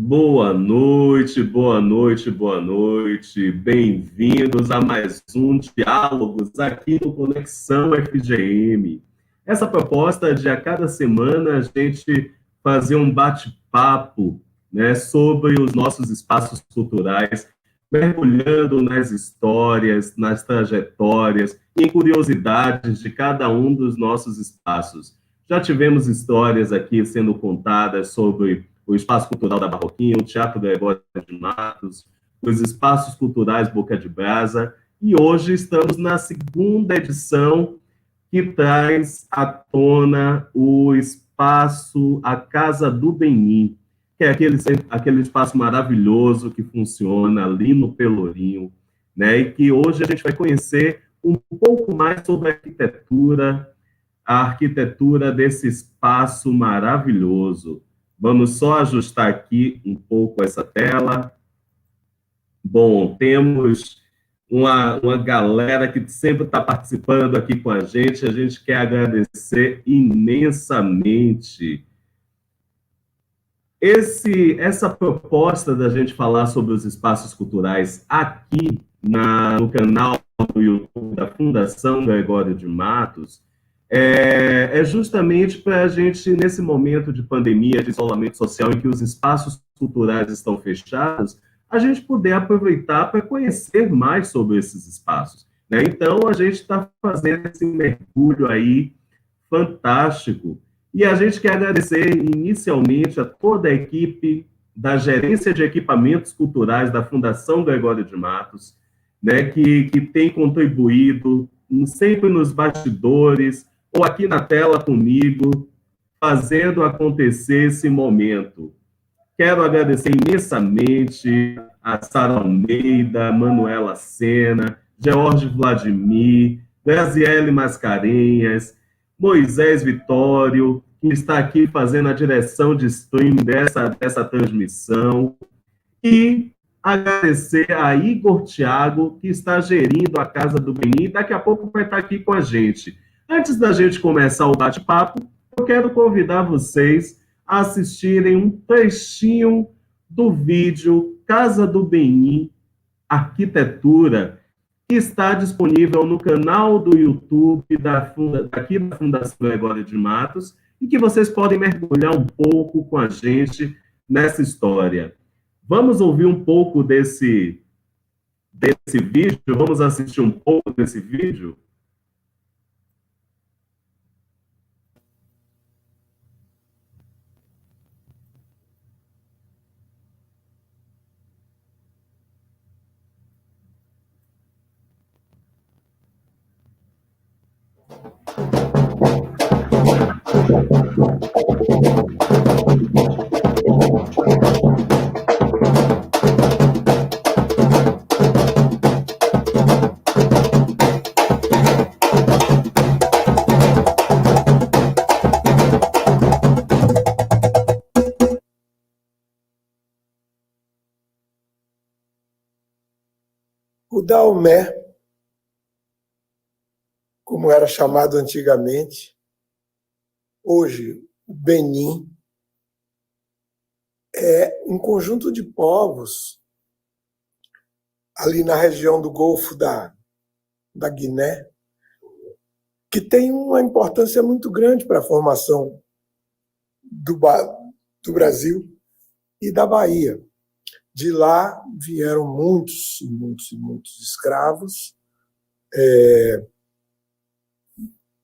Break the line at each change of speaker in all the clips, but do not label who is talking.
Boa noite, boa noite, boa noite. Bem-vindos a mais um Diálogos aqui no Conexão FGM. Essa proposta de a cada semana a gente fazer um bate-papo, né, sobre os nossos espaços culturais, mergulhando nas histórias, nas trajetórias e em curiosidades de cada um dos nossos espaços. Já tivemos histórias aqui sendo contadas sobre o Espaço Cultural da Barroquinha, o Teatro Gregório de Matos, os Espaços Culturais Boca de Brasa, e hoje estamos na segunda edição que traz à tona o espaço A Casa do Benim, que é aquele espaço maravilhoso que funciona ali no Pelourinho, né? E que hoje a gente vai conhecer um pouco mais sobre a arquitetura desse espaço maravilhoso. Vamos só ajustar aqui um pouco essa tela. Bom, temos uma galera que sempre está participando aqui com a gente quer agradecer imensamente. Essa proposta da gente falar sobre os espaços culturais aqui no canal do YouTube da Fundação Gregório de Matos é justamente para a gente, nesse momento de pandemia, de isolamento social, em que os espaços culturais estão fechados, a gente poder aproveitar para conhecer mais sobre esses espaços, né? Então, a gente está fazendo esse mergulho aí fantástico. E a gente quer agradecer inicialmente a toda a equipe da Gerência de Equipamentos Culturais da Fundação Gregório de Matos, né, que tem contribuído sempre nos bastidores ou aqui na tela comigo, fazendo acontecer esse momento. Quero agradecer imensamente a Sara Almeida, Manuela Sena, George Vladimir, Graziele Mascarenhas, Moisés Vitório, que está aqui fazendo a direção de stream dessa transmissão, e agradecer a Igor Thiago, que está gerindo a Casa do Benim, daqui a pouco vai estar aqui com a gente. Antes da gente começar o bate-papo, eu quero convidar vocês a assistirem um trechinho do vídeo Casa do Benim, Arquitetura, que está disponível no canal do YouTube daqui da Fundação Gregório de Matos, e que vocês podem mergulhar um pouco com a gente nessa história. Vamos ouvir um pouco desse vídeo? Vamos assistir um pouco desse vídeo?
O Daomé, como era chamado antigamente, hoje o Benim, é um conjunto de povos ali na região do Golfo da Guiné, que tem uma importância muito grande para a formação do Brasil e da Bahia. De lá vieram muitos escravos.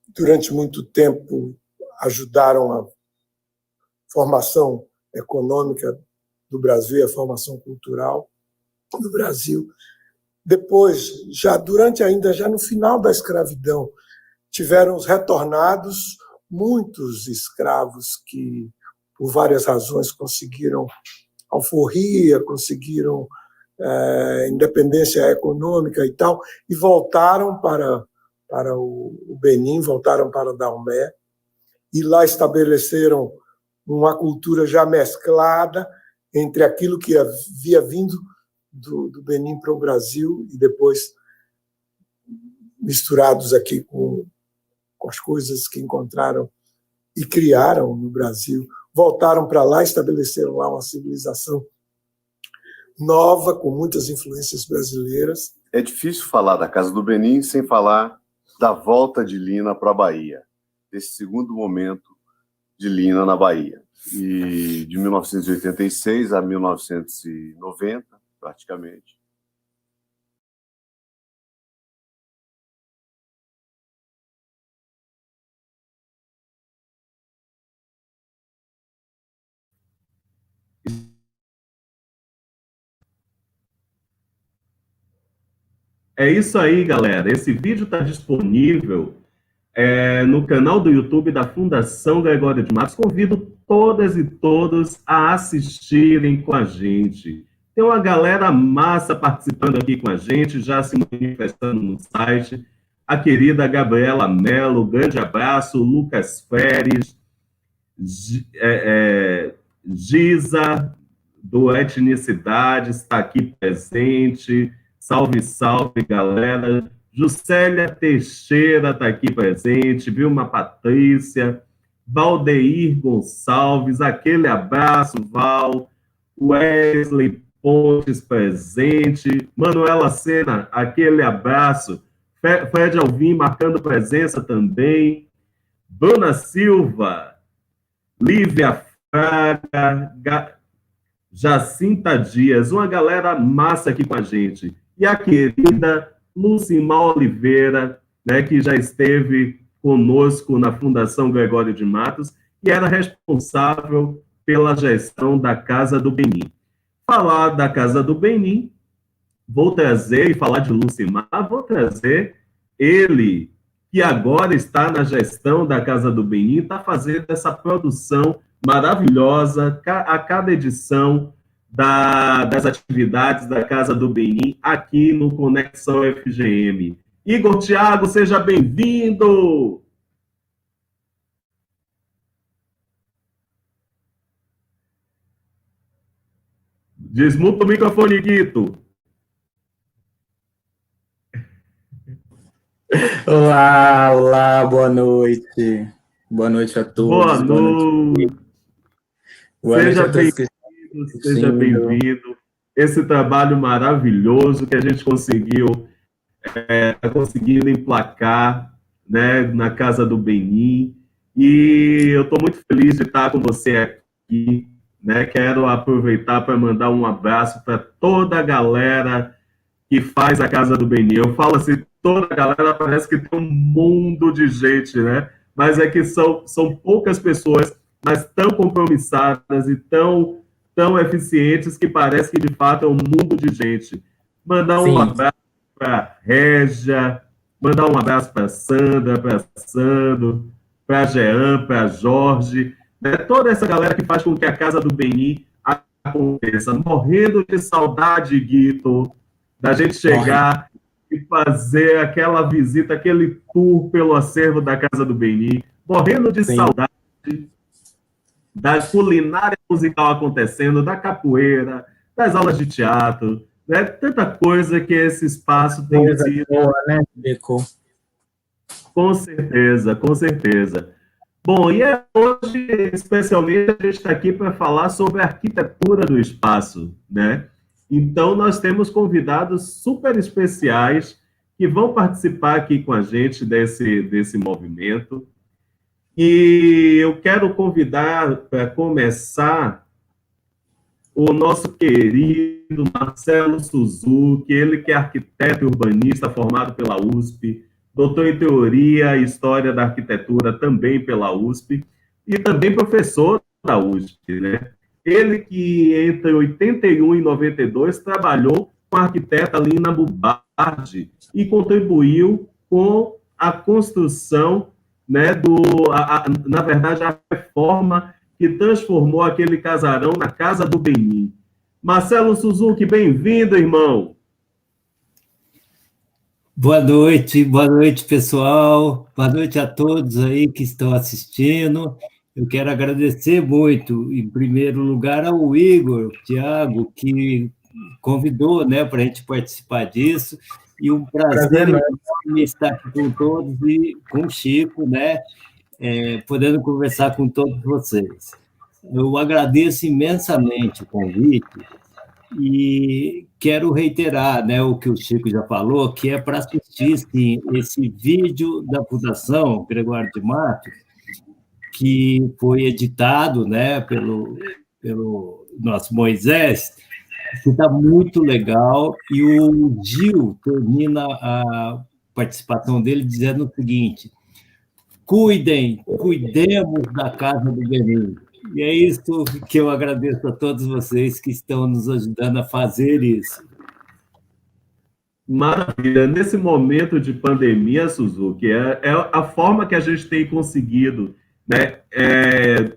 Durante muito tempo ajudaram a formação econômica do Brasil e a formação cultural do Brasil. Depois, já no final da escravidão, tiveram os retornados, muitos escravos que, por várias razões, conseguiram alforria, conseguiram independência econômica e tal, e voltaram para o Benim, voltaram para Daomé, e lá estabeleceram uma cultura já mesclada entre aquilo que havia vindo do Benim para o Brasil e depois misturados aqui com as coisas que encontraram e criaram no Brasil. voltaram para lá, estabeleceram lá uma civilização nova, com muitas influências brasileiras.
É difícil falar da Casa do Benim sem falar da volta de Lina para a Bahia, desse segundo momento de Lina na Bahia. E de 1986 a 1990, praticamente.
É isso aí, galera. Esse vídeo está disponível no canal do YouTube da Fundação Gregório de Matos. Convido todas e todos a assistirem com a gente. Tem uma galera massa participando aqui com a gente, já se manifestando no site. A querida Gabriela Mello, grande abraço. Lucas Feres, Giza, do Etnicidades, está aqui presente. Salve, salve, galera. Juscelia Teixeira está aqui presente, Vilma Patrícia, Valdeir Gonçalves, aquele abraço, Val, Wesley Pontes presente, Manuela Sena, aquele abraço, Fred Alvim marcando presença também, Dona Silva, Lívia Fraga, Jacinta Dias, uma galera massa aqui com a gente. E a querida Lucimar Oliveira, né, que já esteve conosco na Fundação Gregório de Matos e era responsável pela gestão da Casa do Benim. Falar da Casa do Benim, vou trazer, e falar de Lucimar, vou trazer ele, que agora está na gestão da Casa do Benim, está fazendo essa produção maravilhosa, a cada edição das atividades da Casa do Benim, aqui no Conexão FGM. Igor Thiago, seja bem-vindo! Desmuta o microfone, Guito.
Olá, boa noite. Boa noite a todos.
Boa noite. Seja bem-vindo, seja bem-vindo. Esse trabalho maravilhoso que a gente conseguiu, conseguindo emplacar, né, na Casa do Benim. E eu estou muito feliz de estar com você aqui, né? Quero aproveitar para mandar um abraço para toda a galera que faz a Casa do Benim. Eu falo assim, toda a galera, parece que tem um mundo de gente, né? Mas é que são poucas pessoas, mas tão compromissadas e tão eficientes que parece que, de fato, é um mundo de gente. Mandar um abraço para Régia, mandar um abraço para Sandra, para Sandro, para Jean, para Jorge, né? Toda essa galera que faz com que a Casa do Benim aconteça. Morrendo de saudade, Guito, da gente chegar e fazer aquela visita, aquele tour pelo acervo da Casa do Benim, morrendo de saudade da culinária musical acontecendo, da capoeira, das aulas de teatro, né? Tanta coisa que esse espaço tem sido.
Boa, né, Beco?
Com certeza, com certeza. Bom, e hoje, especialmente, a gente está aqui para falar sobre a arquitetura do espaço, né? Então, nós temos convidados super especiais que vão participar aqui com a gente desse movimento. E eu quero convidar, para começar, o nosso querido Marcelo Suzuki, ele que é arquiteto e urbanista formado pela USP, doutor em Teoria e História da Arquitetura também pela USP, e também professor da USP, né? Ele que, entre 81 e 92, trabalhou com a arquiteta Lina Bubardi e contribuiu com a construção, né, na verdade, a reforma que transformou aquele casarão na Casa do Benim. Marcelo Suzuki, bem-vindo, irmão.
Boa noite, pessoal. Boa noite a todos aí que estão assistindo. Eu quero agradecer muito, em primeiro lugar, ao Igor, Thiago, que convidou, né, para a gente participar disso. E um prazer estar aqui com todos e com o Chico, né, podendo conversar com todos vocês. eu agradeço imensamente o convite e quero reiterar, né, o que o Chico já falou, que é para assistir, sim, esse vídeo da Fundação Gregório de Matos, que foi editado, né, pelo nosso Moisés, que está muito legal, e o Gil termina a participação dele dizendo o seguinte: cuidemos da Casa do Benin. E é isso que eu agradeço a todos vocês que estão nos ajudando a fazer isso.
Maravilha. Nesse momento de pandemia, Suzuki, é a forma que a gente tem conseguido, né,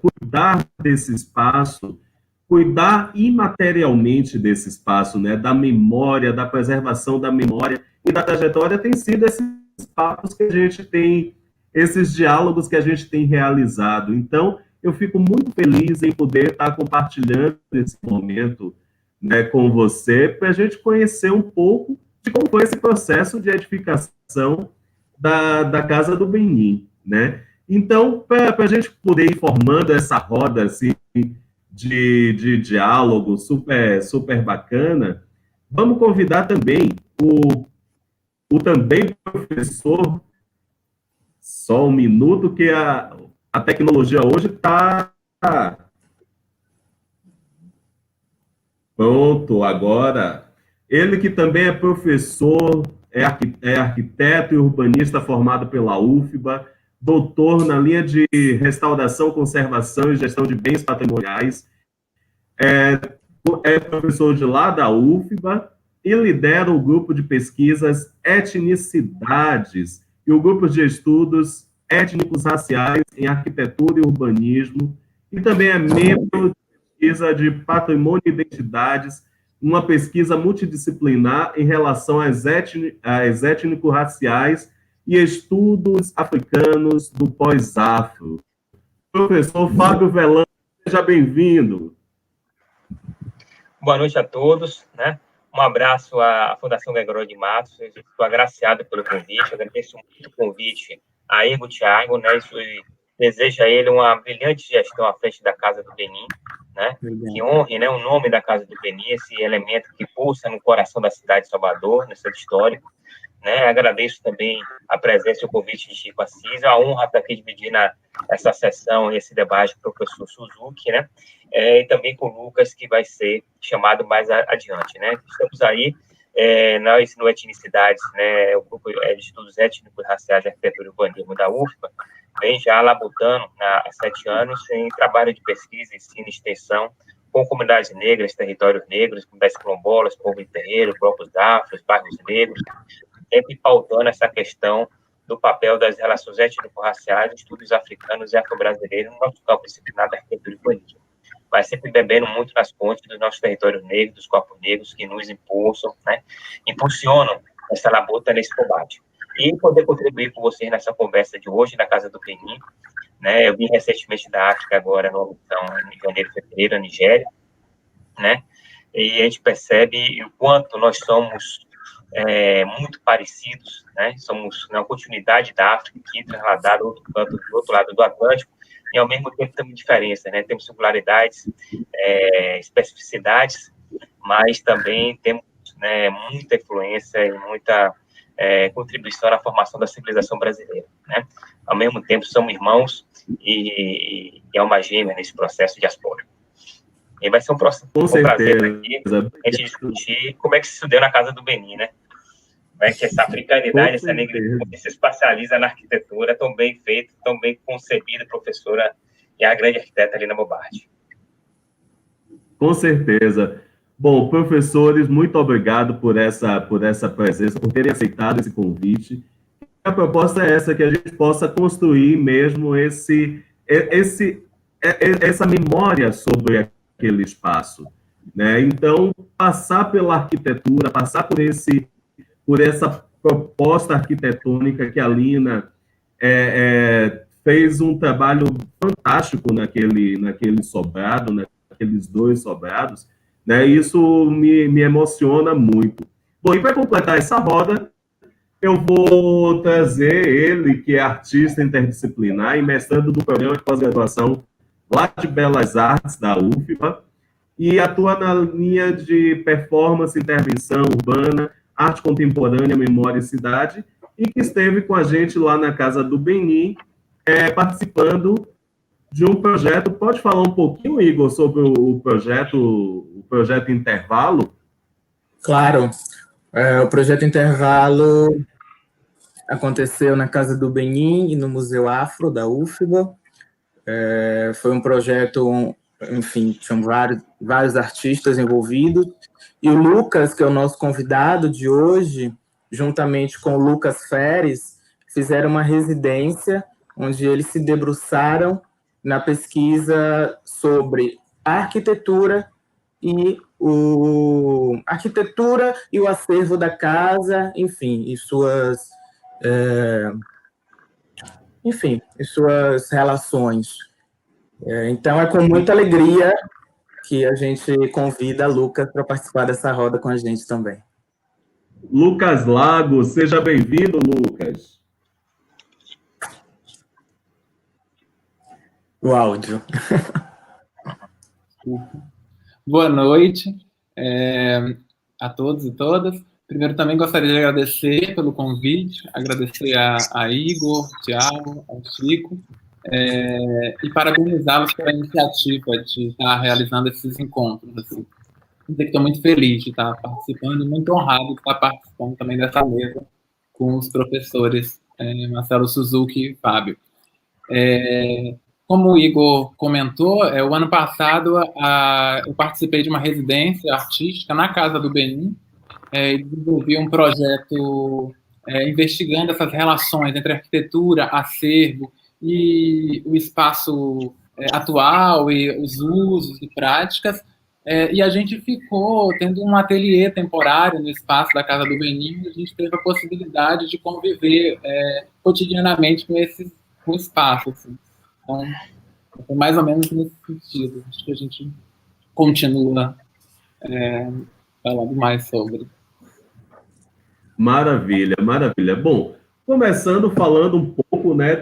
cuidar desse espaço, cuidar imaterialmente desse espaço, né, da memória, da preservação da memória e da trajetória, tem sido esses papos que a gente tem, esses diálogos que a gente tem realizado. Então, eu fico muito feliz em poder estar compartilhando esse momento, né, com você, para a gente conhecer um pouco de como foi esse processo de edificação da Casa do Benin, né? Então, para a gente poder ir formando essa roda assim, de diálogo super bacana, vamos convidar também o também professor, só um minuto, que a tecnologia hoje está... Pronto, agora... Ele que também é professor, é arquiteto e urbanista formado pela UFBA, doutor na linha de restauração, conservação e gestão de bens patrimoniais, é professor de lá da UFBA e lidera o grupo de pesquisas Etnicidades e o grupo de estudos étnicos raciais em arquitetura e urbanismo, e também é membro de pesquisa de patrimônio e identidades, uma pesquisa multidisciplinar em relação às étnico-raciais e estudos africanos do pós-afro. Professor Fábio Velan, seja bem-vindo.
Boa noite a todos, né? Um abraço à Fundação Gregório de Matos, eu estou agraciado pelo convite, agradeço muito o convite a Igor Thiago, né? E desejo a ele uma brilhante gestão à frente da Casa do Benin, né? Que honre, né, o nome da Casa do Benin, esse elemento que pulsa no coração da cidade de Salvador, no centro histórico, né? Agradeço também a presença e o convite de Chico Assis, a honra estar aqui dividindo essa sessão, esse debate com o professor Suzuki, né? E também com o Lucas, que vai ser chamado mais adiante, né? Estamos aí, nós no Etnicidades, né, o grupo de estudos étnicos raciais de arquitetura e urbanismo da UFBA, vem já labutando há 7 anos em trabalho de pesquisa, ensino e extensão com comunidades negras, territórios negros, comunidades quilombolas, povo terreiro, blocos afros, bairros negros, sempre pautando essa questão do papel das relações étnico-raciais, estudos africanos e afro-brasileiros no nosso campo disciplinar da arquitetura e urbanismo. Mas sempre bebendo muito nas fontes dos nossos territórios negros, dos corpos negros que nos impulsam, né, impulsionam essa labuta nesse combate. E poder contribuir com vocês nessa conversa de hoje na Casa do Benin, né? Eu vim recentemente da África agora, numa missão em janeiro, fevereiro, na Nigéria, né? E a gente percebe o quanto nós somos muito parecidos, né? Somos uma continuidade da África aqui, trasladada do outro lado do Atlântico, e ao mesmo tempo temos diferenças, né? Temos singularidades, especificidades, mas também temos, né, muita influência e muita contribuição na formação da civilização brasileira, né? Ao mesmo tempo, somos irmãos e alma gêmea nesse processo diaspórico. E vai ser um prazer aqui a gente discutir como é que isso deu na Casa do Benin, né? Como é que essa africanidade, essa negritude se espacializa na arquitetura, tão bem feita, tão bem concebida, professora e a grande arquiteta Lina Bobardi.
Com certeza. Bom, professores, muito obrigado por essa presença, por terem aceitado esse convite. A proposta é essa, que a gente possa construir mesmo essa memória sobre aquele espaço, né? Então, passar pela arquitetura, passar por essa proposta arquitetônica que a Lina fez um trabalho fantástico naquele sobrado, naqueles 2 sobrados, né? Isso me emociona muito. Bom, e para completar essa roda, eu vou trazer ele, que é artista interdisciplinar e mestrando do programa de pós-graduação lá de Belas Artes, da UFBA, e atua na linha de performance, intervenção urbana, arte contemporânea, memória e cidade, e que esteve com a gente lá na Casa do Benin, participando de um projeto. Pode falar um pouquinho, Igor, sobre o projeto Intervalo?
Claro. O projeto Intervalo aconteceu na Casa do Benin e no Museu Afro da UFBA. Foi um projeto, enfim, tinham vários artistas envolvidos, e o Lucas, que é o nosso convidado de hoje, juntamente com o Lucas Feres, fizeram uma residência onde eles se debruçaram na pesquisa sobre a arquitetura e o acervo da casa, enfim, e suas relações. Então, é com muita alegria que a gente convida a Lucas para participar dessa roda com a gente também.
Lucas Lago, seja bem-vindo, Lucas.
O áudio.
Boa noite a todos e todas. Primeiro, também gostaria de agradecer pelo convite, agradecer a Igor, Tiago, ao Chico, e parabenizá-los pela iniciativa de estar realizando esses encontros. Assim. Estou muito feliz de estar participando e muito honrado de estar participando também dessa mesa com os professores Marcelo Suzuki e Fábio. Como o Igor comentou, o ano passado eu participei de uma residência artística na Casa do Benin, e desenvolvi um projeto investigando essas relações entre arquitetura, acervo e o espaço atual e os usos e práticas, e a gente ficou tendo um ateliê temporário no espaço da Casa do Benin, e a gente teve a possibilidade de conviver cotidianamente com o espaço. Assim. Então, foi mais ou menos nesse sentido. Acho que a gente continua falando mais sobre.
Maravilha, maravilha. Bom, começando falando um pouco, né,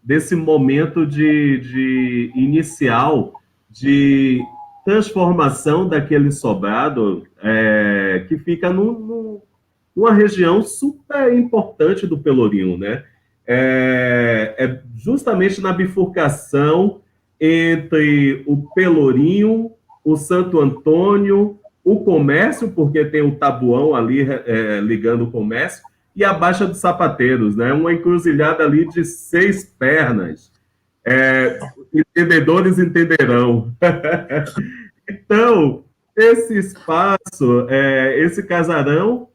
desse momento de inicial de transformação daquele sobrado que fica numa região super importante do Pelourinho, né? Justamente na bifurcação entre o Pelourinho, o Santo Antônio, o comércio, porque tem o Tabuão ali ligando o comércio, e a Baixa dos Sapateiros, né? Uma encruzilhada ali de 6 pernas. Entendedores entenderão. Então, esse espaço, esse casarão,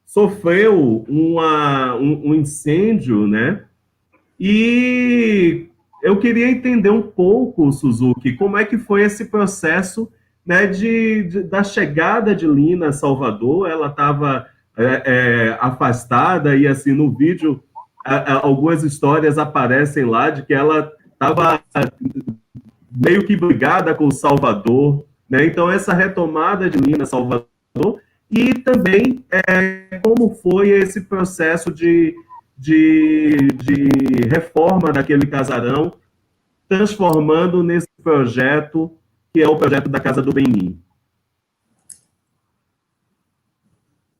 sofreu um incêndio, né? E eu queria entender um pouco, Suzuki, como é que foi esse processo, né, da chegada de Lina a Salvador. Ela estava afastada, e assim, no vídeo, algumas histórias aparecem lá de que ela estava meio que brigada com Salvador, né? Então, essa retomada de Lina a Salvador, e também como foi esse processo de reforma daquele casarão, transformando nesse projeto, que é o projeto da Casa do Benin.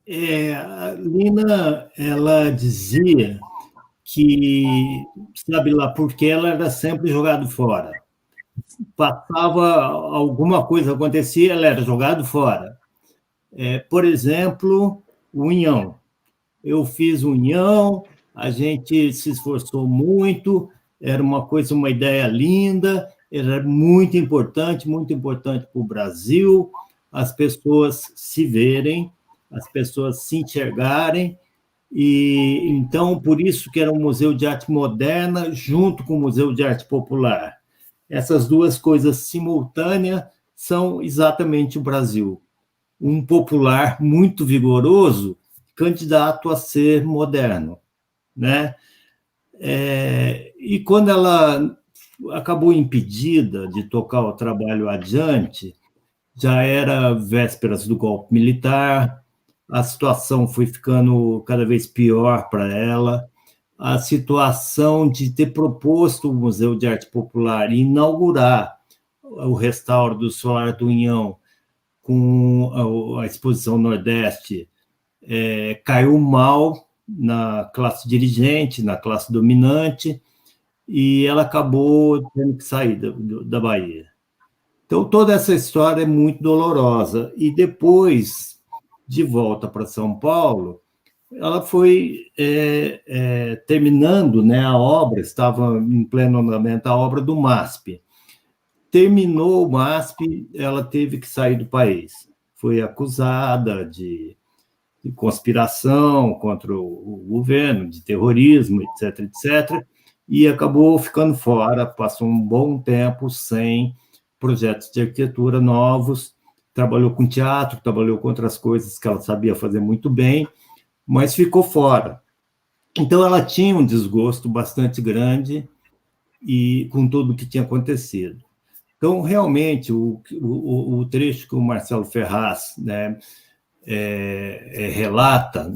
A Lina, ela dizia que, sabe lá por que ela era sempre jogada fora. Passava alguma coisa, acontecia, ela era jogada fora. Por exemplo, o Unhão. Eu fiz Unhão, a gente se esforçou muito, era uma ideia linda, era muito importante para o Brasil, as pessoas se verem, as pessoas se enxergarem, e então, por isso que era um museu de arte moderna junto com o Museu de Arte Popular. Essas duas coisas simultâneas são exatamente o Brasil. Um popular muito vigoroso, candidato a ser moderno, né? E quando ela acabou impedida de tocar o trabalho adiante, já era vésperas do golpe militar, a situação foi ficando cada vez pior para ela, a situação de ter proposto o Museu de Arte Popular e inaugurar o restauro do Solar do União com a Exposição Nordeste caiu mal na classe dirigente, na classe dominante, e ela acabou tendo que sair da Bahia. Então, toda essa história é muito dolorosa. E depois, de volta para São Paulo, ela foi terminando, né, a obra, estava em pleno andamento a obra do MASP. Terminou o MASP, ela teve que sair do país. Foi acusada de conspiração contra o governo, de terrorismo, etc., etc., e acabou ficando fora, passou um bom tempo sem projetos de arquitetura novos, trabalhou com teatro, trabalhou com outras coisas que ela sabia fazer muito bem, mas ficou fora. Então, ela tinha um desgosto bastante grande e com tudo o que tinha acontecido. Então, realmente, o trecho que o Marcelo Ferraz, né, relata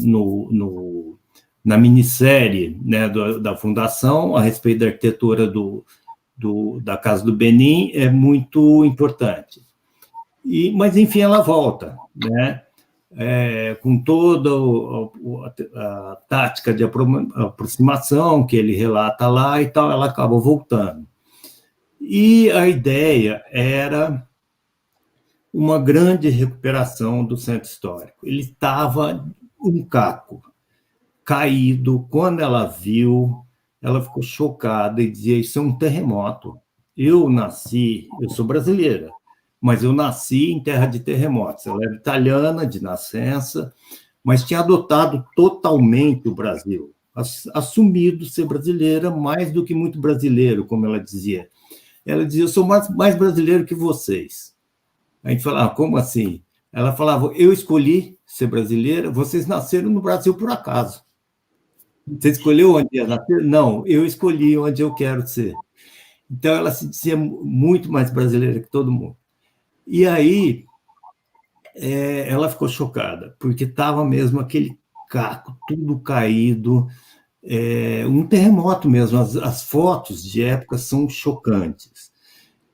na minissérie, né, da Fundação a respeito da arquitetura da Casa do Benim é muito importante. Mas, enfim, ela volta, né, com toda a tática de aproximação que ele relata lá e tal, ela acaba voltando. E a ideia era uma grande recuperação do centro histórico. Ele estava um caco, caído. Quando ela viu, ela ficou chocada e dizia: isso é um terremoto. Eu sou brasileira, mas eu nasci em terra de terremotos. Ela era italiana de nascença, mas tinha adotado totalmente o Brasil, assumido ser brasileira mais do que muito brasileiro, como ela dizia. Ela dizia: eu sou mais brasileiro que vocês. A gente falava: como assim? Ela falava: eu escolhi ser brasileira, vocês nasceram no Brasil por acaso. Você escolheu onde ia nascer? Não, eu escolhi onde eu quero ser. Então, ela se dizia muito mais brasileira que todo mundo. E aí, ela ficou chocada, porque estava mesmo aquele caco, tudo caído, um terremoto mesmo. As fotos de época são chocantes.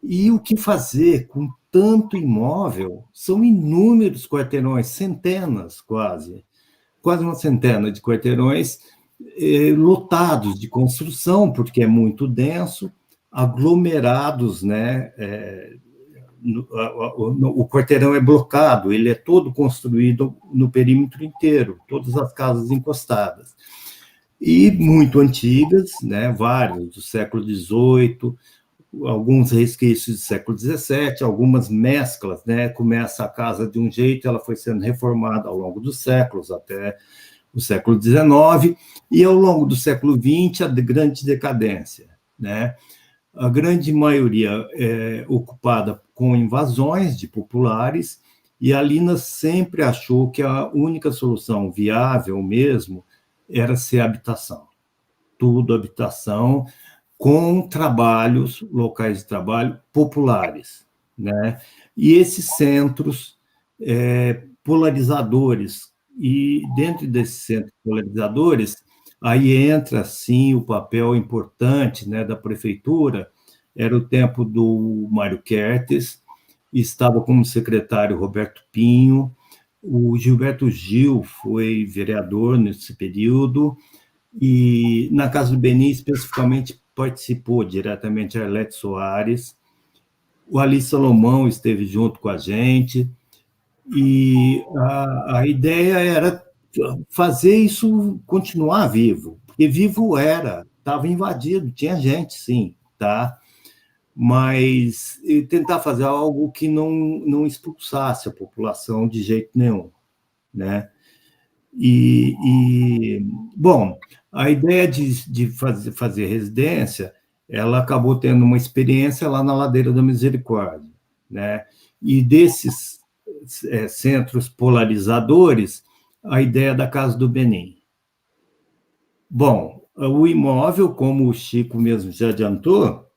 E o que fazer com tanto imóvel? São inúmeros quarteirões, centenas quase uma centena de quarteirões lotados de construção, porque é muito denso, aglomerados, né? O quarteirão é blocado, ele é todo construído no perímetro inteiro, todas as casas encostadas. E muito antigas, né? Várias, do século XVIII, alguns resquícios do século XVII, algumas mesclas, né? Começa a casa de um jeito, ela foi sendo reformada ao longo dos séculos, até o século XIX, e ao longo do século XX, a grande decadência, né? A grande maioria é ocupada com invasões de populares, e a Lina sempre achou que a única solução viável mesmo era ser habitação. Tudo habitação, com trabalhos, locais de trabalho populares, né? E esses centros polarizadores, e dentro desses centros polarizadores, aí entra, sim, o papel importante, né, da prefeitura. Era o tempo do Mário Kertes, estava como secretário Roberto Pinho, o Gilberto Gil foi vereador nesse período, e na Casa do Benim, especificamente, participou diretamente a Arlete Soares, o Ali Salomão esteve junto com a gente, e a ideia era fazer isso continuar vivo, porque vivo estava invadido, tinha gente, sim, tá? Mas tentar fazer algo que não expulsasse a população de jeito nenhum, né? Bom, a ideia de fazer residência, ela acabou tendo uma experiência lá na Ladeira da Misericórdia, né? E desses centros polarizadores, a ideia da Casa do Benim. Bom, o imóvel, como o Chico mesmo já adiantou,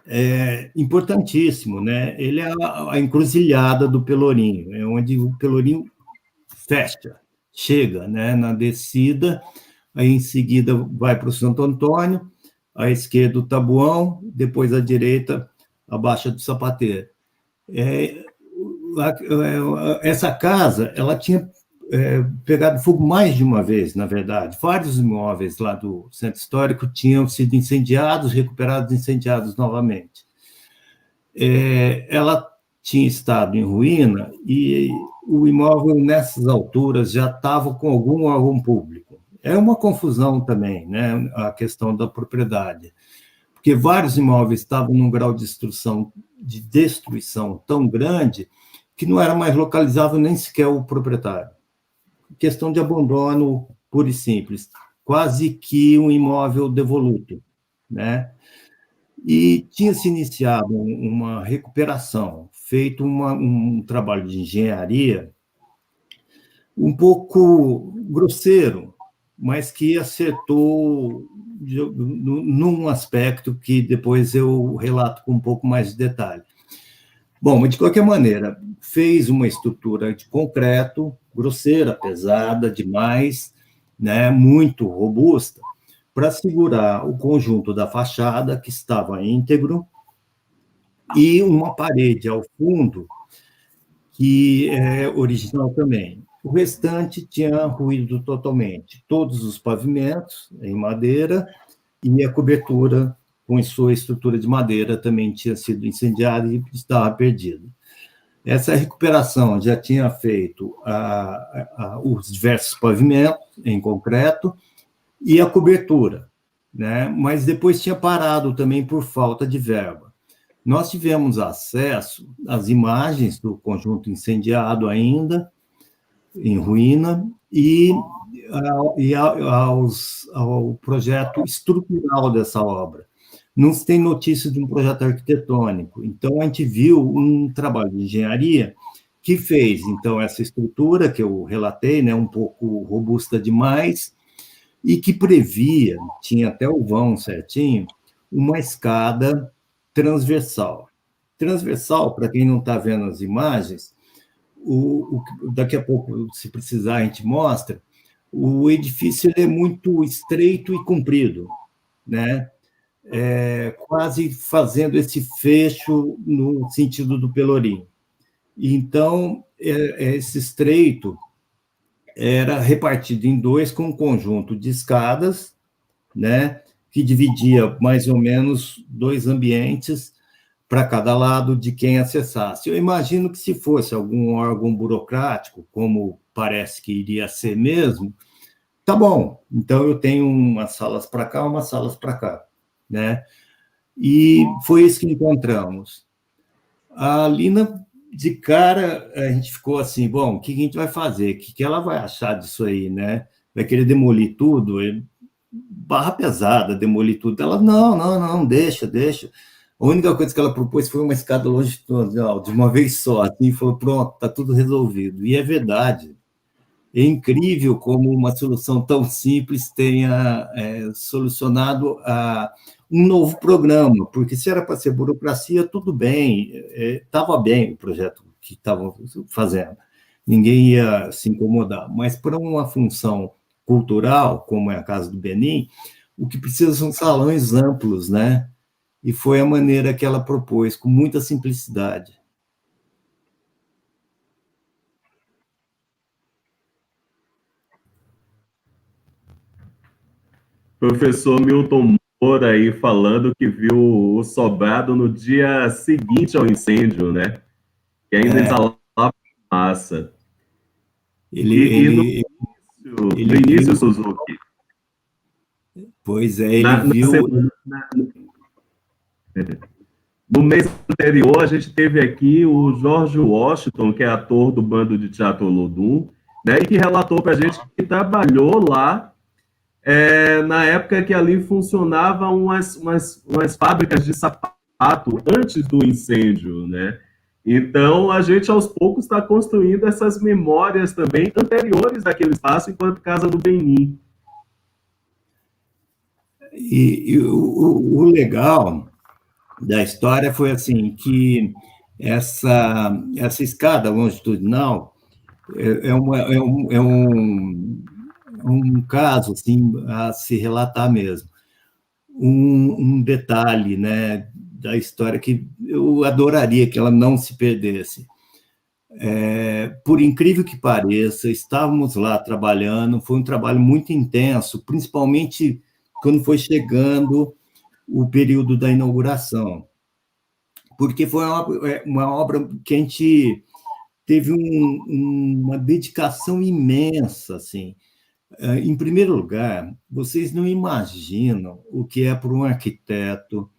é importantíssimo, né? Ele é a encruzilhada do Pelourinho, é onde o Pelourinho fecha, chega, né, na descida, aí em seguida vai para o Santo Antônio, à esquerda o Tabuão, depois à direita a Baixa do Sapateiro. Essa casa, ela tinha pegado fogo mais de uma vez, na verdade. Vários imóveis lá do Centro Histórico tinham sido incendiados, recuperados, incendiados novamente. Ela tinha estado em ruína e o imóvel, nessas alturas, já estava com algum órgão público. É uma confusão também, né, a questão da propriedade, porque vários imóveis estavam num grau de destruição tão grande que não era mais localizável nem sequer o proprietário. Questão de abandono puro e simples, quase que um imóvel devoluto, né? E tinha se iniciado uma recuperação, feito um trabalho de engenharia um pouco grosseiro, mas que acertou num aspecto que depois eu relato com um pouco mais de detalhe. Bom, mas de qualquer maneira, fez uma estrutura de concreto, grosseira, pesada demais, né, muito robusta, para segurar o conjunto da fachada, que estava íntegro, e uma parede ao fundo, que é original também. O restante tinha ruído totalmente. Todos os pavimentos em madeira e a cobertura com sua estrutura de madeira também tinha sido incendiada e estava perdida. Essa recuperação já tinha feito os diversos pavimentos em concreto e a cobertura, né? Mas depois tinha parado também por falta de verba. Nós tivemos acesso às imagens do conjunto incendiado ainda, em ruína, e ao projeto estrutural dessa obra. Não se tem notícia de um projeto arquitetônico. Então, a gente viu um trabalho de engenharia que fez, então, essa estrutura que eu relatei, né, um pouco robusta demais, e que previa, tinha até o vão certinho, uma escada transversal. Transversal, para quem não está vendo as imagens, daqui a pouco, se precisar, a gente mostra, o edifício ele é muito estreito e comprido, né? Quase fazendo esse fecho no sentido do Pelourinho. Então, esse estreito era repartido em dois com um conjunto de escadas, né, que dividia mais ou menos 2 ambientes para cada lado de quem acessasse. Eu imagino que se fosse algum órgão burocrático, como parece que iria ser mesmo, tá bom, então eu tenho umas salas para cá, umas salas para cá, né? E foi isso que encontramos. A Lina, de cara, a gente ficou assim, bom, o que a gente vai fazer? O que ela vai achar disso aí, né? Vai querer demolir tudo? Barra pesada, demolir tudo. Ela, não, deixa. A única coisa que ela propôs foi uma escada longitudinal, de uma vez só, assim, falou, pronto, está tudo resolvido. E é verdade. É incrível como uma solução tão simples tenha solucionado um novo programa, porque se era para ser burocracia, tudo bem, estava bem o projeto que estavam fazendo, ninguém ia se incomodar, mas para uma função cultural, como é a Casa do Benim, o que precisa são salões amplos, né? E foi a maneira que ela propôs, com muita simplicidade.
Professor Milton Moura aí falando que viu o sobrado no dia seguinte ao incêndio, né? Que ainda exalava fumaça. No início, Suzuki.
Pois é, ele viu...
No mês anterior, a gente teve aqui o George Washington, que é ator do Bando de Teatro Olodum, né? E que relatou para a gente que trabalhou lá na época que ali funcionavam umas fábricas de sapato antes do incêndio, né? Então, a gente, aos poucos, está construindo essas memórias também anteriores daquele espaço enquanto Casa do Benim.
E o legal da história foi assim, que essa um caso assim, a se relatar mesmo. Um detalhe, né, da história que eu adoraria que ela não se perdesse. Por incrível que pareça, estávamos lá trabalhando, foi um trabalho muito intenso, principalmente quando foi chegando o período da inauguração, porque foi uma obra que a gente teve uma dedicação imensa, assim. Em primeiro lugar, vocês não imaginam o que é para um arquiteto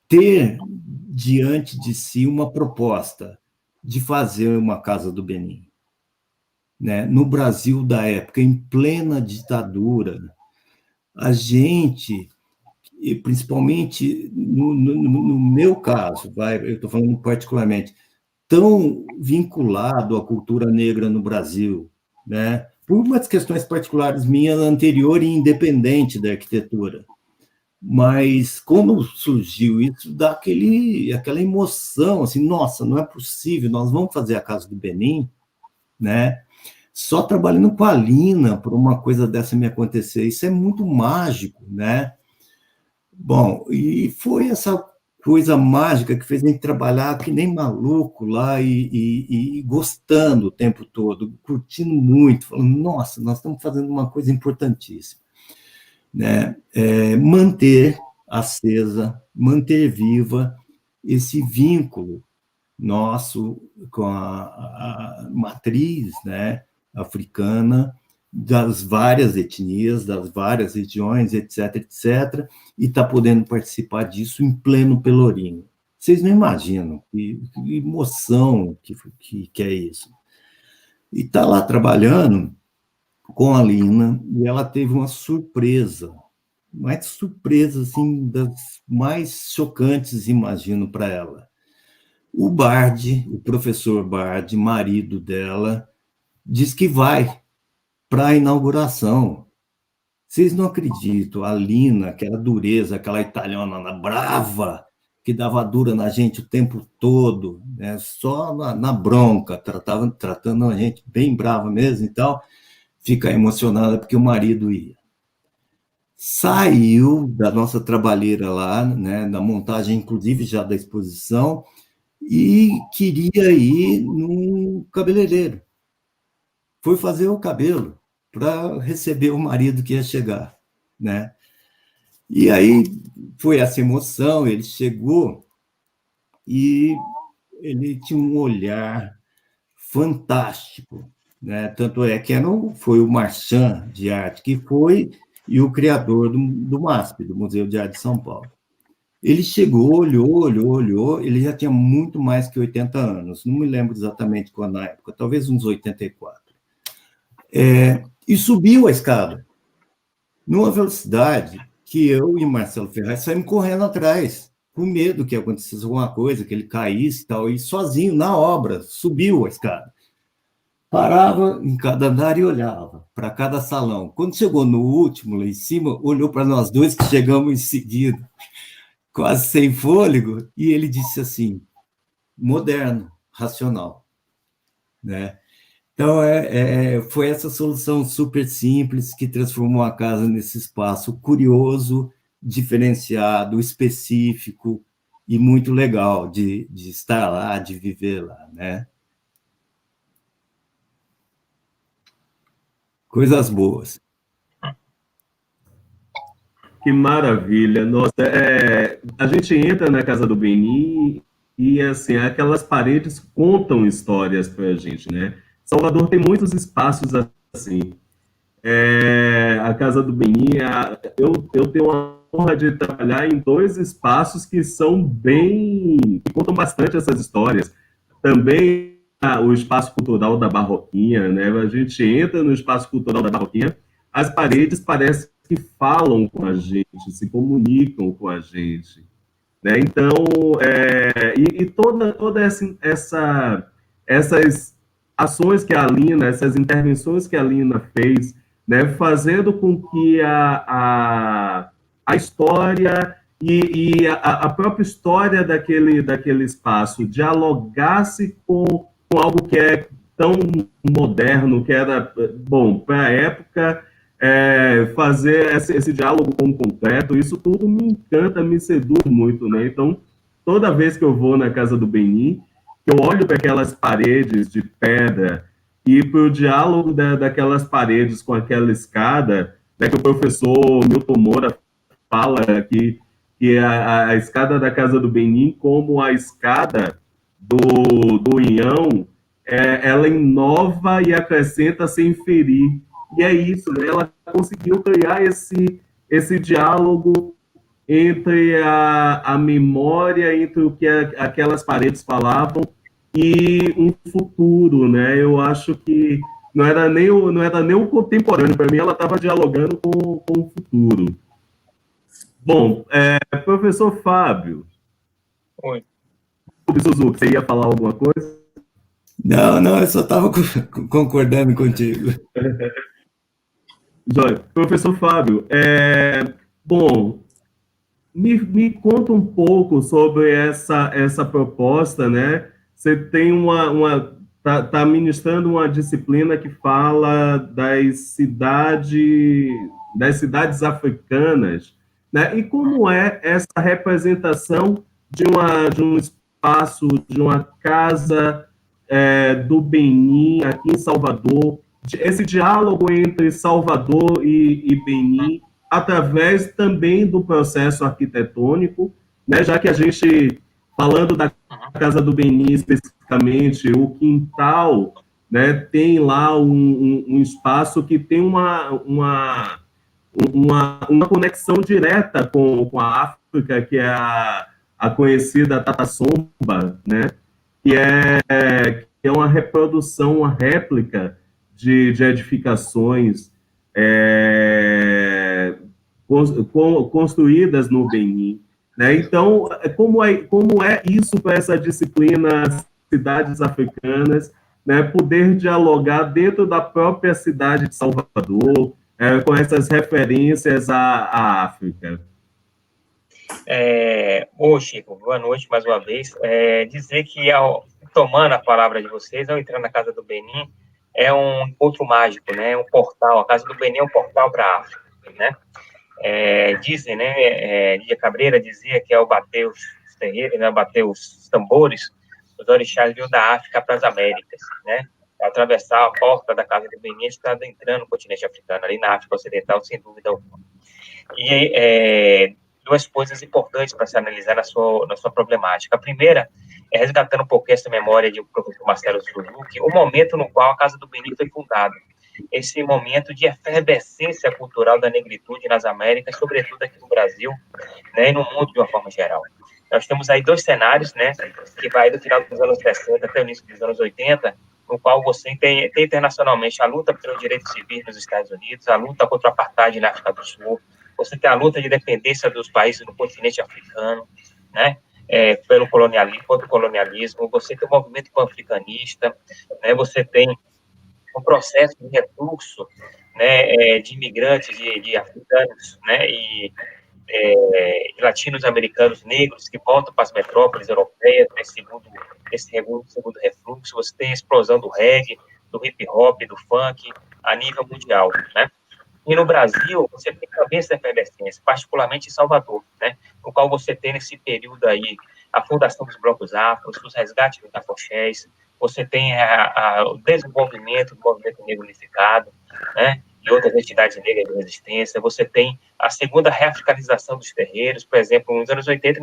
ter diante de si uma proposta de fazer uma Casa do Benin, né? No Brasil da época, em plena ditadura, a gente, e principalmente no meu caso, eu estou falando particularmente, tão vinculado à cultura negra no Brasil, né? Por umas questões particulares minhas, anterior e independente da arquitetura. Mas quando surgiu isso, dá aquela emoção, assim, nossa, não é possível, nós vamos fazer a Casa do Benin, né? Só trabalhando com a Lina para uma coisa dessa me acontecer, isso é muito mágico, né? Bom, e foi essa coisa mágica que fez a gente trabalhar que nem maluco lá e gostando o tempo todo, curtindo muito, falando, nossa, nós estamos fazendo uma coisa importantíssima, né? Manter acesa, manter viva esse vínculo nosso com a matriz, né, africana, das várias etnias, das várias regiões, etc., etc., e está podendo participar disso em pleno Pelourinho. Vocês não imaginam que emoção que é isso. E está lá trabalhando com a Lina, e ela teve uma surpresa assim, das mais chocantes, imagino, para ela. O Bard, o professor Bard, marido dela, diz que vai para a inauguração. Vocês não acreditam, a Lina, aquela dureza, aquela italiana brava, que dava dura na gente o tempo todo, né? Só na bronca, tratando a gente bem brava mesmo e tal, fica emocionada porque o marido ia. Saiu da nossa trabalheira lá, né, da montagem, inclusive já da exposição, e queria ir num cabeleireiro. Foi fazer o cabelo para receber o marido que ia chegar, né? E aí foi essa emoção, ele chegou e ele tinha um olhar fantástico, né? Tanto é que foi o Marchand de arte que foi e o criador do MASP, do Museu de Arte de São Paulo. Ele chegou, olhou, ele já tinha muito mais que 80 anos, não me lembro exatamente quando na época, talvez uns 84. E subiu a escada, numa velocidade que eu e Marcelo Ferraz saímos correndo atrás, com medo que acontecesse alguma coisa, que ele caísse e tal, e sozinho, na obra, subiu a escada. Parava em cada andar e olhava para cada salão. Quando chegou no último, lá em cima, olhou para nós dois, que chegamos em seguida, quase sem fôlego, e ele disse assim, moderno, racional, né? Então, foi essa solução super simples que transformou a casa nesse espaço curioso, diferenciado, específico e muito legal de estar lá, de viver lá, né? Coisas boas.
Que maravilha! Nossa, a gente entra na Casa do Benin e, assim, aquelas paredes contam histórias para a gente, né? Salvador tem muitos espaços assim. A Casa do Benin, eu tenho a honra de trabalhar em 2 espaços que que contam bastante essas histórias. Também o Espaço Cultural da Barroquinha, né? A gente entra no Espaço Cultural da Barroquinha, as paredes parecem que falam com a gente, se comunicam com a gente, né? Então, toda essas ações que a Lina, essas intervenções que a Lina fez, né, fazendo com que a história e a própria história daquele espaço dialogasse com algo que é tão moderno, que era, bom, para a época, fazer esse diálogo com o concreto, isso tudo me encanta, me seduz muito, né? Então, toda vez que eu vou na casa do Benin, eu olho para aquelas paredes de pedra e para o diálogo daquelas paredes com aquela escada, né, que o professor Milton Moura fala que a escada da casa do Benin, como a escada do Inhão, ela inova e acrescenta sem ferir. E é isso, né? Ela conseguiu criar esse diálogo entre a memória, entre o que aquelas paredes falavam e um futuro, né? Eu acho que não era nem o contemporâneo, para mim ela estava dialogando com o futuro. Bom, professor Fábio.
Oi.
Suzuki, você ia falar alguma coisa?
Não, eu só estava concordando contigo.
Joia. Professor Fábio, bom, me conta um pouco sobre essa proposta, né? Você tem tá ministrando uma disciplina que fala das cidades africanas, né? E como é essa representação de um espaço, de uma casa do Benin aqui em Salvador, esse diálogo entre Salvador e Benin, através também do processo arquitetônico, né, já que a gente, falando da Casa do Benin especificamente, o quintal, né, tem lá um espaço que tem uma conexão direta com a África, que é a conhecida Tata Somba, né, que é uma reprodução, uma réplica de edificações construídas no Benin, né? Então, como é isso para essa disciplina cidades africanas, né? Poder dialogar dentro da própria cidade de Salvador, com essas referências à África.
Chico, boa noite mais uma vez. Dizer que, tomando a palavra de vocês, ao entrar na Casa do Benin, é um encontro mágico, né? Um portal. A Casa do Benin é um portal para a África, né? Dizem, né? Lídia Cabreira dizia que ao bater os terreiros, né? Bater os tambores, os orixás vinham da África para as Américas, né? Ao atravessar a porta da Casa do Benin, está adentrando o continente africano, ali na África Ocidental, sem dúvida alguma. E duas coisas importantes para se analisar na sua problemática. A primeira é resgatando um pouco essa memória de professor Marcelo Suzuki, o momento no qual a Casa do Benin foi fundada. Esse momento de efervescência cultural da negritude nas Américas, sobretudo aqui no Brasil, né, e no mundo de uma forma geral. Nós temos aí dois cenários, né, que vai do final dos anos 60 até o início dos anos 80, no qual você tem internacionalmente a luta pelos direitos civis nos Estados Unidos, a luta contra o apartheid na África do Sul, você tem a luta de independência dos países do continente africano, né, pelo colonialismo, contra o colonialismo, você tem o movimento pan-africanista, né, você tem um processo de refluxo, né, de imigrantes, de africanos, né, e latinos-americanos negros que voltam para as metrópoles europeias, esse segundo refluxo. Você tem a explosão do reggae, do hip-hop, do funk, a nível mundial, né? E no Brasil, você tem também essa efervescência, particularmente em Salvador, né? No qual você tem nesse período aí a fundação dos blocos afros, os resgates dos afoxés, você tem o desenvolvimento do movimento negro unificado, né? E outras entidades negras de resistência, você tem a segunda reafricanização dos terreiros, por exemplo, nos anos 80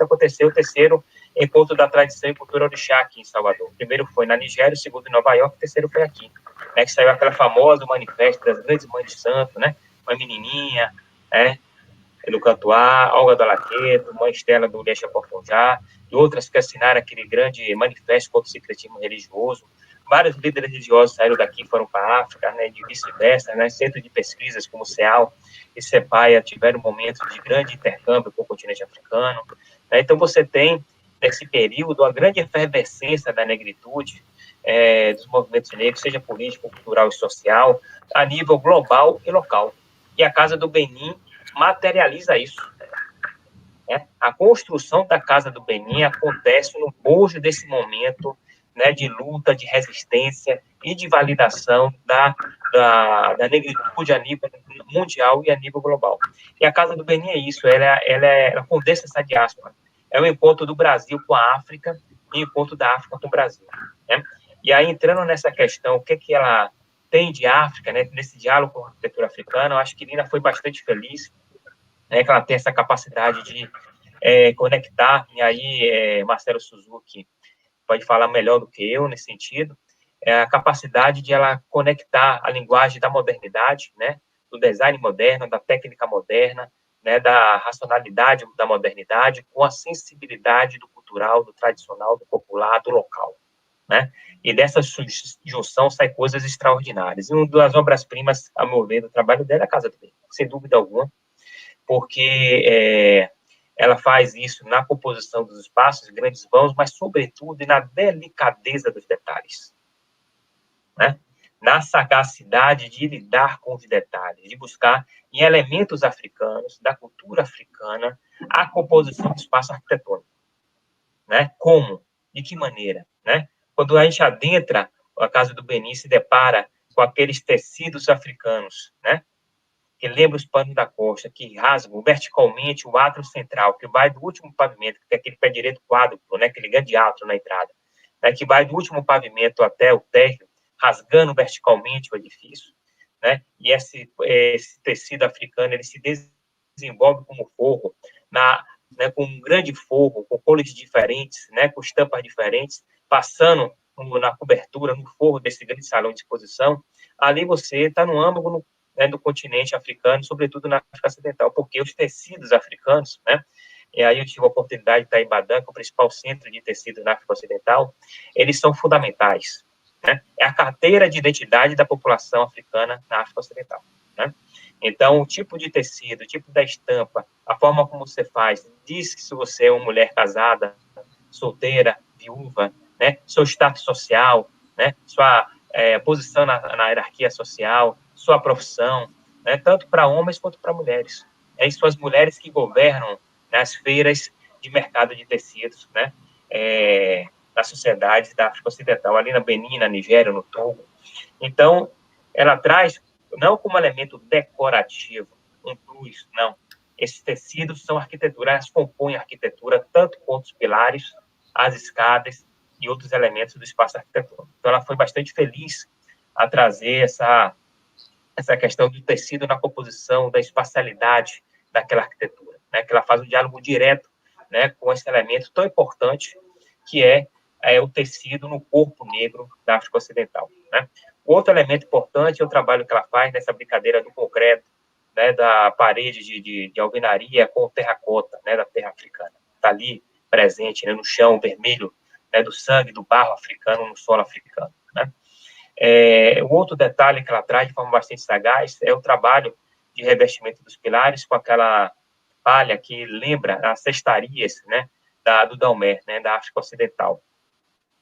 aconteceu o terceiro encontro da tradição e cultura orixá aqui em Salvador. O primeiro foi na Nigéria, o segundo em Nova York, o terceiro foi aqui, né, que saiu aquela famosa manifesto das grandes mães de santo, né, uma menininha, do Cantuá, Olga do Alaqueto, Mãe Estela do Urexa Porfonjá, e outras que assinaram aquele grande manifesto contra o secretismo religioso. Vários líderes religiosos saíram daqui e foram para a África, né, de vice-versa, né, centros de pesquisas como o CEAL e CEPAIA tiveram momentos de grande intercâmbio com o continente africano. Né, então, você tem, nesse período, a grande efervescência da negritude, dos movimentos negros, seja político, cultural e social, a nível global e local. E a Casa do Benin materializa isso. A construção da Casa do Benin acontece no bojo desse momento né, de luta, de resistência e de validação da negritude a nível mundial e a nível global. E a Casa do Benin é isso, ela condensa essa diáspora. É um encontro do Brasil com a África e um encontro da África com o Brasil, né? E aí, entrando nessa questão, o que ela tem de África, né, nesse diálogo com a arquitetura africana, eu acho que Lina foi bastante feliz, né, que ela tem essa capacidade de conectar, e aí Marcelo Suzuki pode falar melhor do que eu nesse sentido, a capacidade de ela conectar a linguagem da modernidade, né, do design moderno, da técnica moderna, né, da racionalidade da modernidade, com a sensibilidade do cultural, do tradicional, do popular, do local, né? E dessa junção sai coisas extraordinárias. E uma das obras-primas, a meu ver, do trabalho dela é a Casa do Benin, sem dúvida alguma, porque ela faz isso na composição dos espaços, grandes vãos, mas, sobretudo, na delicadeza dos detalhes, né? Na sagacidade de lidar com os detalhes, de buscar em elementos africanos, da cultura africana, a composição do espaço arquitetônico, né? Como? De que maneira, né? Quando a gente adentra a Casa do Benin, se depara com aqueles tecidos africanos, né, que lembra os panos da costa, que rasgam verticalmente o átrio central, que vai do último pavimento, que é aquele pé direito quádruplo, né, aquele grande átrio na entrada, né, que vai do último pavimento até o térreo, rasgando verticalmente o edifício, né, e esse tecido africano, ele se desenvolve como forro, né, com um grande forro, com cores diferentes, né, com estampas diferentes, passando na cobertura, no forro desse grande salão de exposição. Ali você está no âmago do continente africano, sobretudo na África Ocidental, porque os tecidos africanos, né, e aí eu tive a oportunidade de estar em Badan, que é o principal centro de tecido na África Ocidental, eles são fundamentais, né? É a carteira de identidade da população africana na África Ocidental, né? Então, o tipo de tecido, o tipo da estampa, a forma como você faz, diz que se você é uma mulher casada, solteira, viúva, né, seu status social, né, sua posição na hierarquia social, sua profissão, né, tanto para homens quanto para mulheres. E são as mulheres que governam, né, as feiras de mercado de tecidos, né, na sociedade da África Ocidental, ali na Benin, na Nigéria, no Togo. Então, ela traz, não como elemento decorativo, um plus, não. Esses tecidos são arquitetura, elas compõem a arquitetura, tanto quanto os pilares, as escadas e outros elementos do espaço arquitetônico. Então, ela foi bastante feliz a trazer essa questão do tecido na composição, da espacialidade daquela arquitetura, né? Que ela faz um diálogo direto, né, com esse elemento tão importante que é o tecido no corpo negro da África Ocidental, né? O outro elemento importante é o trabalho que ela faz nessa brincadeira do concreto, né, da parede de alvenaria com terracota, né, da terra africana. Está ali presente, né, no chão vermelho, né, do sangue, do barro africano no solo africano, né? O outro detalhe que ela traz de forma bastante sagaz é o trabalho de revestimento dos pilares com aquela palha que lembra as cestarias, né, do Daomé, né, da África Ocidental,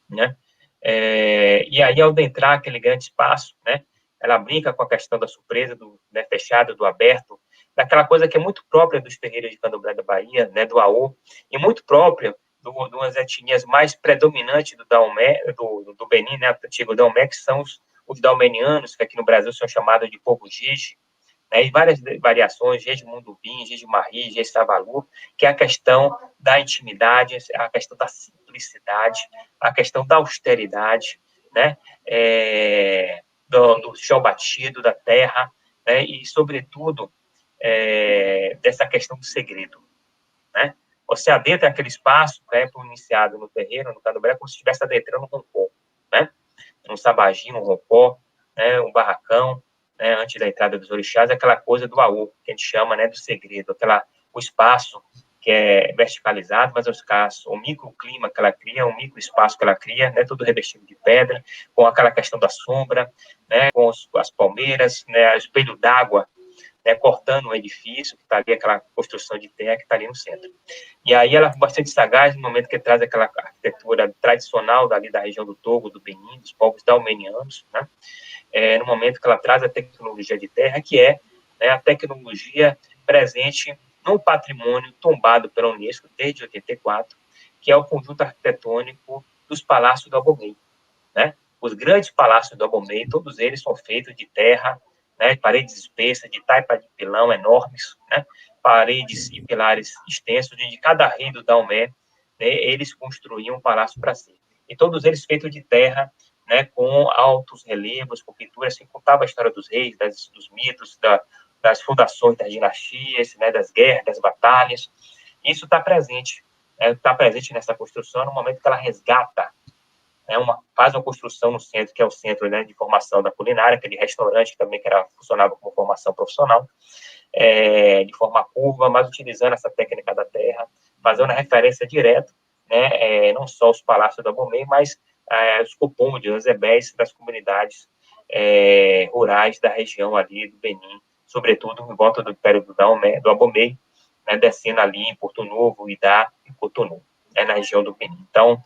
né? E aí, ao adentrar aquele grande espaço, né, ela brinca com a questão da surpresa, do, né, fechado, do aberto, daquela coisa que é muito própria dos terreiros de candomblé da Bahia, né, do Aô, e muito própria de umas etnias mais predominantes do Daomé, do Benin, né, antigo Daomé, que são os daomenianos, que aqui no Brasil são chamados de povo Jeje, né, e várias variações, Jeje Mundubim, Jeje Marri, Jeje Savalu, que é a questão da intimidade, a questão da simplicidade, a questão da austeridade, né, do chão batido, da terra, né, e, sobretudo, dessa questão do segredo, né? Você adentra aquele espaço, né, para o iniciado no terreiro, no candomblé, como se estivesse adentrando um roncó, né? Um sabagino, um roncó, né, um barracão, né, antes da entrada dos orixás, aquela coisa do aô, que a gente chama, né, do segredo, o espaço que é verticalizado, mas o microclima que ela cria, o microespaço que ela cria, né, todo revestido de pedra, com aquela questão da sombra, né, com as palmeiras, né, o espelho d'água, né, cortando o edifício, que está ali, aquela construção de terra que está ali no centro. E aí ela é bastante sagaz no momento que traz aquela arquitetura tradicional dali da região do Togo, do Benin, dos povos daomenianos, né, no momento que ela traz a tecnologia de terra, que é, né, a tecnologia presente no patrimônio tombado pela Unesco desde 84, que é o conjunto arquitetônico dos palácios do Abomey, né? Os grandes palácios do Abomey, todos eles são feitos de terra, né? Paredes espessas, de taipa de pilão enormes, né? Paredes e pilares extensos, de cada rei do Daomé, né? Eles construíam um palácio para si. E todos eles feitos de terra, né? Com altos relevos, com pinturas, assim, contava a história dos reis, dos mitos, das fundações das dinastias, né? Das guerras, das batalhas. Isso está presente, né? Está presente nessa construção no momento que ela resgata, né? Faz uma construção no centro, que é o centro, né, de formação da culinária, aquele restaurante que também funcionava como formação profissional, de forma curva, mas utilizando essa técnica da terra, fazendo uma referência direta, né, não só os palácios do Abomey, mas os copôndios, os ebés das comunidades rurais da região ali do Benin, sobretudo em volta do Império do Abomey, né, descendo ali em Porto Novo, Idá e Cotonou, na região do Benin. Então,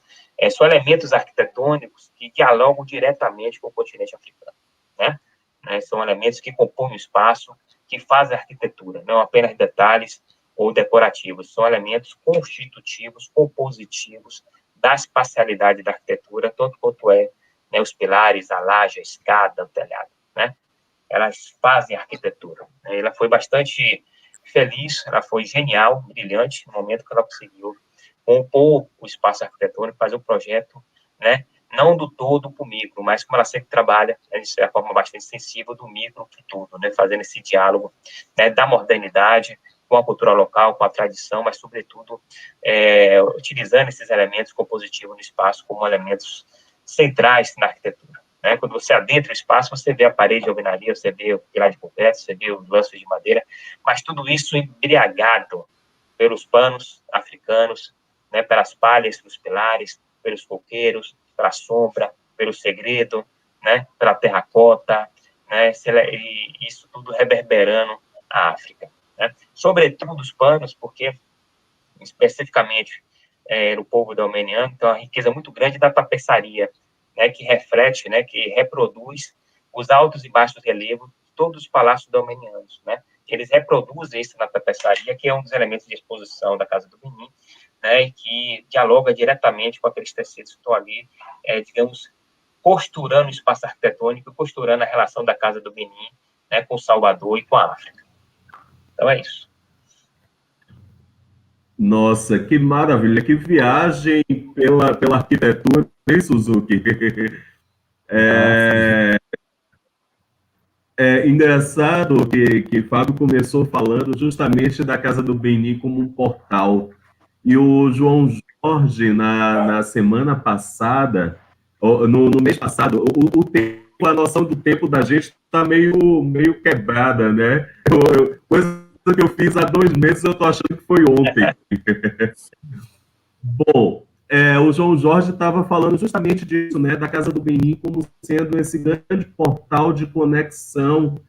são elementos arquitetônicos que dialogam diretamente com o continente africano, né? São elementos que compõem o espaço, que fazem a arquitetura, não apenas detalhes ou decorativos, são elementos constitutivos, compositivos da espacialidade da arquitetura, tanto quanto né, os pilares, a laje, a escada, o telhado, né? Elas fazem a arquitetura, né? Ela foi bastante feliz, ela foi genial, brilhante, no momento que ela conseguiu compor o espaço arquitetônico, fazer um projeto, né, não do todo para o micro, mas como ela sempre trabalha, né, de uma forma bastante sensível do micro para tudo, né, fazendo esse diálogo, né, da modernidade com a cultura local, com a tradição, mas, sobretudo, utilizando esses elementos compositivos no espaço como elementos centrais na arquitetura, né? Quando você adentra o espaço, você vê a parede de alvenaria, você vê o pilar de concreto, você vê os lanços de madeira, mas tudo isso embriagado pelos panos africanos, né, pelas palhas dos pilares, pelos coqueiros, pela sombra, pelo segredo, né, pela terracota, né, e isso tudo reverberando a África, né? Sobretudo os panos, porque, especificamente, no povo daomeniano, tem uma riqueza muito grande da tapeçaria, né, que reflete, né, que reproduz os altos e baixos relevos de todos os palácios daomenianos, né? Eles reproduzem isso na tapeçaria, que é um dos elementos de exposição da Casa do Benin, né, e que dialoga diretamente com aqueles tecidos que estão ali, digamos, costurando o espaço arquitetônico, costurando a relação da Casa do Benin, né, com Salvador e com a África. Então, é isso.
Nossa, que maravilha, que viagem pela arquitetura, hein, Suzuki? É engraçado que Fábio começou falando justamente da Casa do Benin como um portal. E o João Jorge, na semana passada, no mês passado, o tempo, a noção do tempo da gente está meio quebrada, né? Coisa que eu fiz há 2 meses, eu estou achando que foi ontem. Bom, o João Jorge estava falando justamente disso, né, da Casa do Benin como sendo esse grande portal de conexão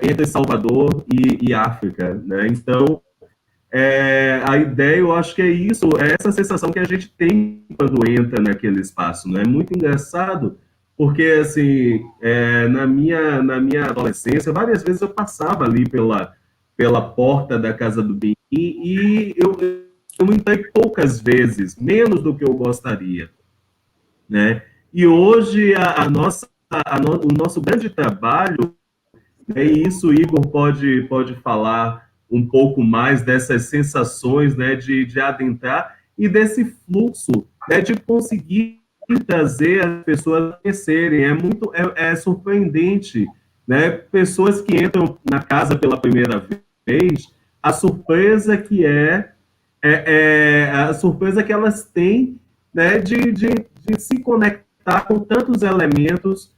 entre Salvador e África, né? Então, a ideia, eu acho que é isso, é essa sensação que a gente tem quando entra naquele espaço, né? É muito engraçado, porque, assim, na minha adolescência, várias vezes eu passava ali pela porta da Casa do Benin e eu entrei poucas vezes, menos do que eu gostaria, né? E hoje o nosso grande trabalho, né, e isso o Igor pode falar um pouco mais dessas sensações, né, de adentrar e desse fluxo, né, de conseguir trazer as pessoas a conhecerem. É surpreendente, né? Pessoas que entram na casa pela primeira vez, a surpresa que a surpresa que elas têm, né, de se conectar com tantos elementos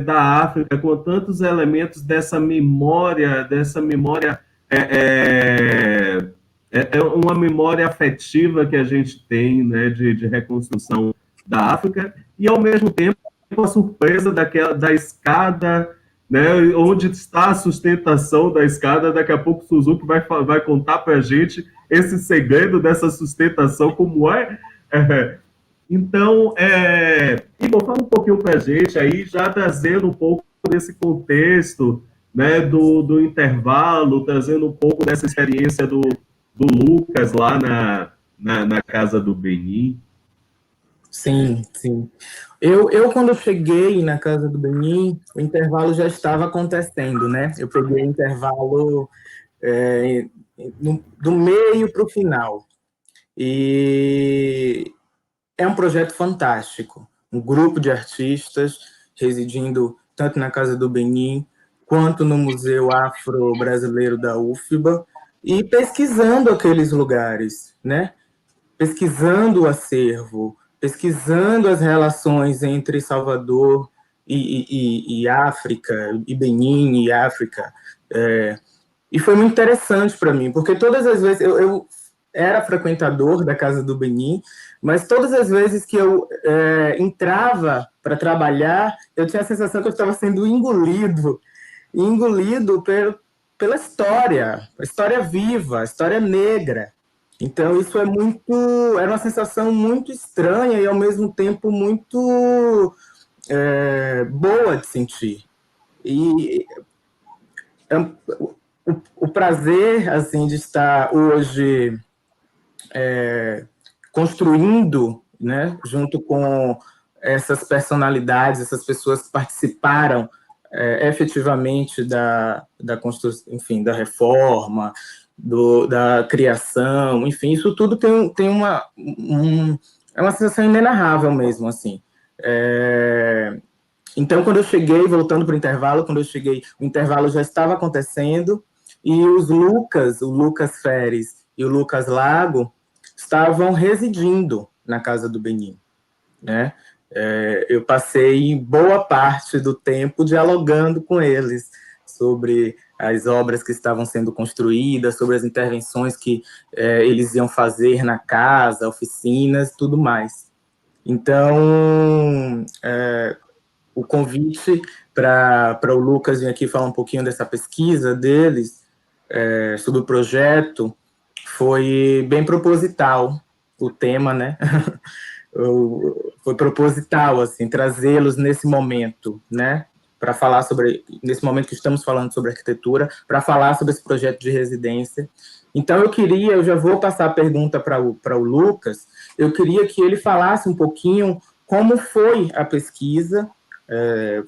da África, com tantos elementos dessa memória uma memória afetiva que a gente tem, né, de reconstrução da África, e ao mesmo tempo a surpresa da escada, né, onde está a sustentação da escada. Daqui a pouco o Suzuki vai contar para a gente esse segredo dessa sustentação, como é. Então, Igor, fala um pouquinho para a gente aí, já trazendo um pouco desse contexto, né, do intervalo, trazendo um pouco dessa experiência do Lucas lá na Casa do Benin.
Sim, sim. Quando eu cheguei na casa do Benin, o intervalo já estava acontecendo, né? Eu peguei o intervalo do meio para o final. E é um projeto fantástico. Um grupo de artistas residindo tanto na Casa do Benin quanto no Museu Afro-Brasileiro da UFBA e pesquisando aqueles lugares, né? Pesquisando o acervo, pesquisando as relações entre Salvador e África, e Benin e África. E foi muito interessante para mim, porque todas as vezes eu era frequentador da Casa do Benin, mas todas as vezes que eu entrava para trabalhar, eu tinha a sensação que eu estava sendo engolido pela história, a história viva, a história negra. Então isso era uma sensação muito estranha e ao mesmo tempo muito boa de sentir. E o prazer assim de estar hoje construindo, né, junto com essas personalidades, essas pessoas que participaram efetivamente da construção, enfim, da reforma, da criação, enfim, isso tudo tem é uma sensação inenarrável mesmo, assim. Então, quando eu cheguei, voltando para o intervalo, o intervalo já estava acontecendo e o Lucas Feres e o Lucas Lago estavam residindo na Casa do Benin, né? Eu passei boa parte do tempo dialogando com eles sobre as obras que estavam sendo construídas, sobre as intervenções que eles iam fazer na casa, oficinas, tudo mais. Então, o convite para o Lucas vir aqui falar um pouquinho dessa pesquisa deles, sobre o projeto, foi bem proposital, o tema, né? Foi proposital, assim, trazê-los nesse momento, né? Para falar nesse momento que estamos falando sobre arquitetura, para falar sobre esse projeto de residência. Então, eu já vou passar a pergunta para o Lucas, eu queria que ele falasse um pouquinho como foi a pesquisa,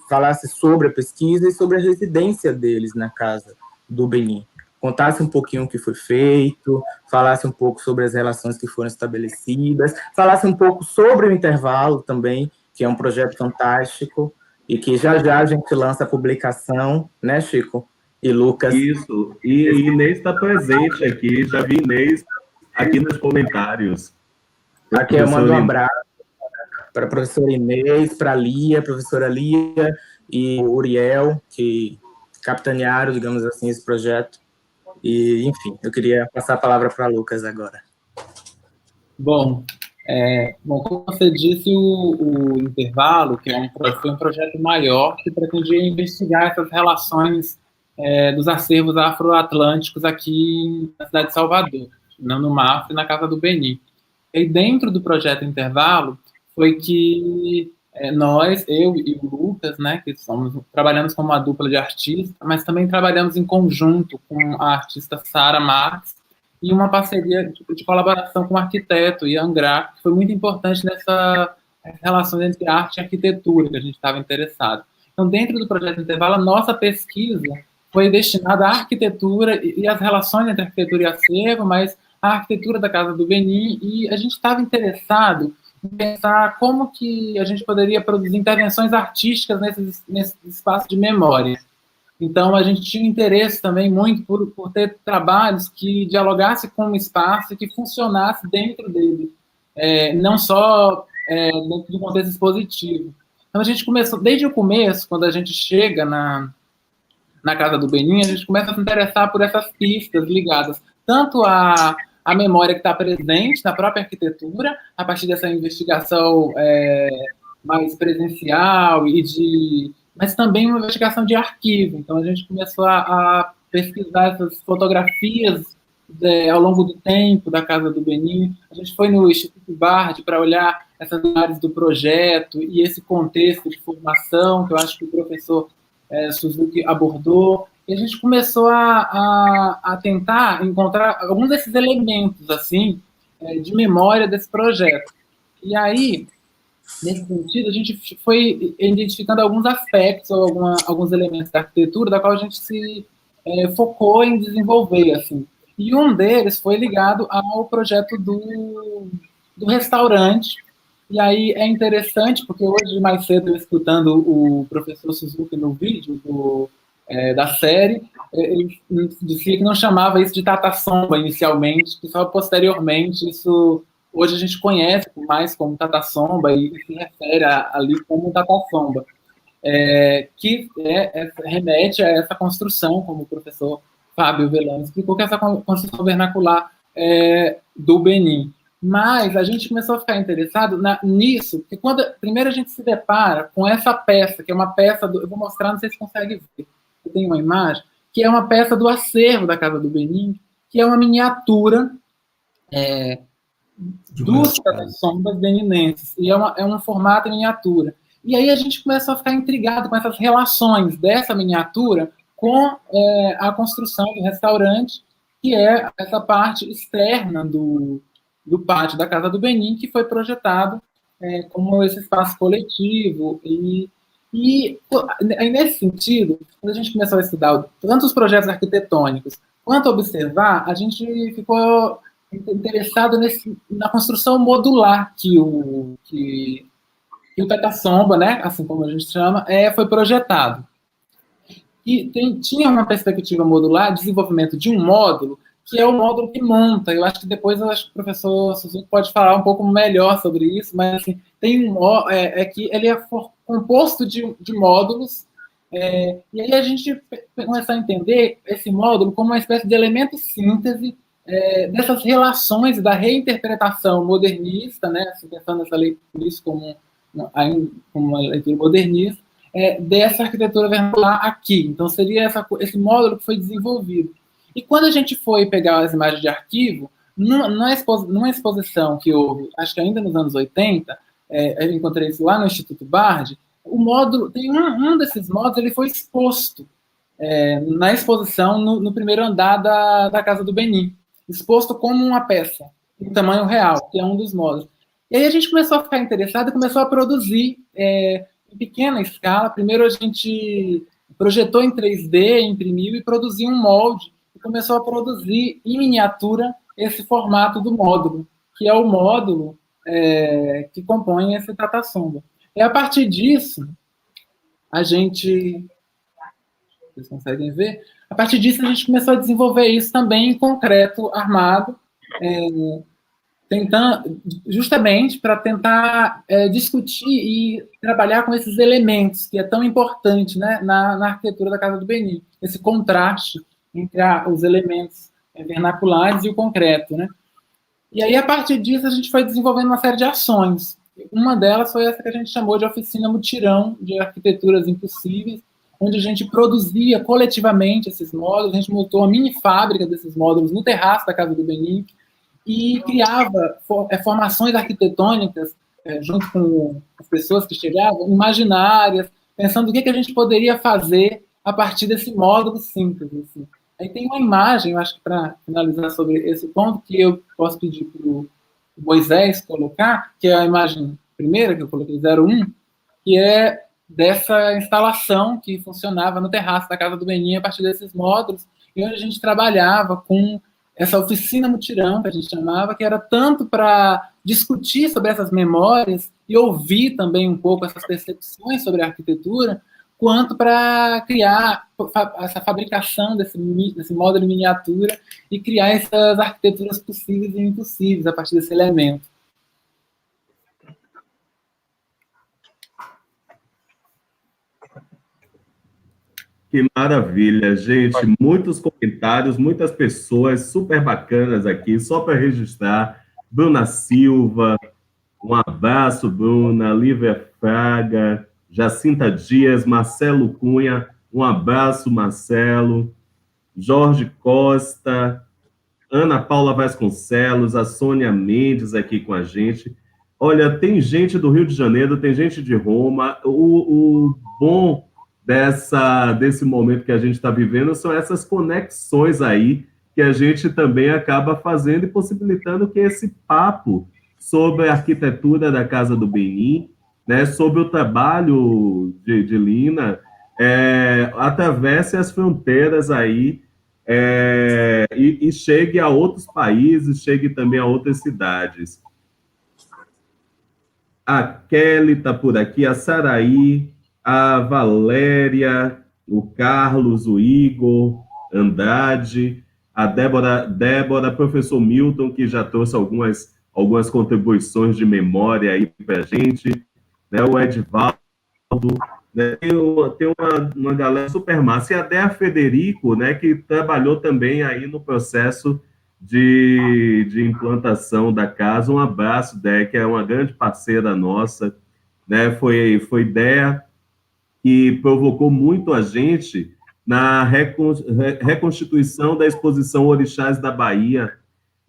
falasse sobre a pesquisa e sobre a residência deles na Casa do Benin. Contasse um pouquinho o que foi feito, falasse um pouco sobre as relações que foram estabelecidas, falasse um pouco sobre o intervalo também, que é um projeto fantástico, e que já a gente lança a publicação, né, Chico? E Lucas.
Isso, e Inês está presente aqui, já vi Inês aqui nos comentários.
Aqui eu mando um abraço para a professora Inês, para a professora Lia e o Uriel, que capitanearam, digamos assim, esse projeto. E, enfim, eu queria passar a palavra para Lucas agora.
Bom, como você disse, o Intervalo, que foi um projeto maior que pretendia investigar essas relações dos acervos afro-atlânticos aqui na cidade de Salvador, no MAF e na Casa do Benin. E dentro do projeto Intervalo foi que nós, eu e o Lucas, né, que trabalhamos como uma dupla de artistas, mas também trabalhamos em conjunto com a artista Sara Marques e uma parceria de colaboração com o arquiteto Ian Gra, que foi muito importante nessa relação entre arte e arquitetura que a gente estava interessado. Então, dentro do projeto Intervalo, a nossa pesquisa foi destinada à arquitetura e às relações entre arquitetura e acervo, mas a arquitetura da Casa do Benin, e a gente estava interessado pensar como que a gente poderia produzir intervenções artísticas nesse espaço de memória. Então, a gente tinha interesse também muito por ter trabalhos que dialogassem com o espaço e que funcionasse dentro dele, não só dentro do contexto expositivo. Então, a gente começou, desde o começo, quando a gente chega na Casa do Benin, a gente começa a se interessar por essas pistas ligadas tanto à memória que está presente na própria arquitetura, a partir dessa investigação mais presencial mas também uma investigação de arquivo. Então, a gente começou a pesquisar essas fotografias ao longo do tempo da Casa do Benin. A gente foi no Instituto Bard para olhar essas áreas do projeto e esse contexto de formação, que eu acho que o professor Suzuki abordou. E a gente começou a tentar encontrar alguns desses elementos assim de memória desse projeto. E aí Nesse sentido, a gente foi identificando alguns aspectos ou alguns elementos da arquitetura da qual a gente se focou em desenvolver, assim. E um deles foi ligado ao projeto do restaurante. E aí é interessante, porque hoje, mais cedo, eu escutando o professor Suzuki no vídeo da série, ele dizia que não chamava isso de Tata Somba inicialmente, que só posteriormente isso... Hoje a gente conhece mais como Tata Somba e se refere ali como Tata Somba, que remete a essa construção, como o professor Fábio Velano explicou, que é essa construção vernacular do Benin. Mas a gente começou a ficar interessado nisso, porque primeiro a gente se depara com essa peça, que é uma peça, eu vou mostrar, não sei se consegue ver, eu tenho uma imagem, que é uma peça do acervo da Casa do Benin, que é uma miniatura dos Sombras beninenses, e é um formato em miniatura. E aí a gente começou a ficar intrigado com essas relações dessa miniatura com a construção do restaurante, que é essa parte externa do pátio da Casa do Benin, que foi projetado como esse espaço coletivo. E nesse sentido, quando a gente começou a estudar tanto os projetos arquitetônicos quanto a observar, a gente ficou interessado na construção modular que o Tata Somba, né, assim como a gente chama, foi projetado. E tinha uma perspectiva modular, desenvolvimento de um módulo, que é o módulo que monta. Eu acho que depois o professor Suzuki pode falar um pouco melhor sobre isso, mas assim, tem que ele é composto de módulos, e aí a gente começa a entender esse módulo como uma espécie de elemento síntese dessas relações da reinterpretação modernista, né, assim, pensando nessa leitura como uma leitura modernista, dessa arquitetura vernacular aqui. Então, seria esse módulo que foi desenvolvido. E quando a gente foi pegar as imagens de arquivo, numa exposição que houve, acho que ainda nos anos 80, eu encontrei isso lá no Instituto Bard, o módulo, tem um desses módulos, ele foi exposto na exposição no primeiro andar da Casa do Benin, exposto como uma peça, em tamanho real, que é um dos módulos. E aí a gente começou a ficar interessado e começou a produzir em pequena escala. Primeiro a gente projetou em 3D, imprimiu e produziu um molde, e começou a produzir em miniatura esse formato do módulo, que é o módulo que compõe esse Tata Somba. E a partir disso, a gente... Vocês conseguem ver? A partir disso, a gente começou a desenvolver isso também em concreto armado, justamente para tentar discutir e trabalhar com esses elementos, que é tão importante, né, na arquitetura da Casa do Benin, esse contraste entre os elementos vernaculares e o concreto, né? E aí, a partir disso, a gente foi desenvolvendo uma série de ações. Uma delas foi essa que a gente chamou de oficina mutirão de arquiteturas impossíveis, onde a gente produzia coletivamente esses módulos, a gente montou uma mini fábrica desses módulos no terraço da Casa do Benin e criava formações arquitetônicas junto com as pessoas que chegavam, imaginárias, pensando o que a gente poderia fazer a partir desse módulo síntese. Assim. Aí tem uma imagem, eu acho que para finalizar sobre esse ponto, que eu posso pedir para o Moisés colocar, que é a imagem primeira, que eu coloquei 01, que é dessa instalação que funcionava no terraço da Casa do Benin a partir desses módulos, e onde a gente trabalhava com essa oficina mutirão, que a gente chamava, que era tanto para discutir sobre essas memórias e ouvir também um pouco essas percepções sobre a arquitetura, quanto para criar essa fabricação desse módulo em miniatura e criar essas arquiteturas possíveis e impossíveis a partir desse elemento.
Que maravilha, gente. Muitos comentários, muitas pessoas super bacanas aqui, só para registrar. Bruna Silva, um abraço, Bruna. Lívia Fraga, Jacinta Dias, Marcelo Cunha, um abraço, Marcelo. Jorge Costa, Ana Paula Vasconcelos, a Sônia Mendes aqui com a gente. Olha, tem gente do Rio de Janeiro, tem gente de Roma. O bom desse momento que a gente está vivendo são essas conexões aí que a gente também acaba fazendo e possibilitando que esse papo sobre a arquitetura da Casa do Benin né, sobre o trabalho de Lina, atravesse as fronteiras aí e chegue a outros países, chegue também a outras cidades. A Kelly está por aqui, a Saraí, a Valéria, o Carlos, o Igor, Andrade, a Débora, professor Milton, que já trouxe algumas contribuições de memória aí para a gente, né? O Edvaldo, né? Tem uma galera super massa. E a Dea Federico, né, que trabalhou também aí no processo de implantação da casa. Um abraço, Dea, que é uma grande parceira nossa, né? Foi Dea que provocou muito a gente na reconstituição da exposição Orixás da Bahia,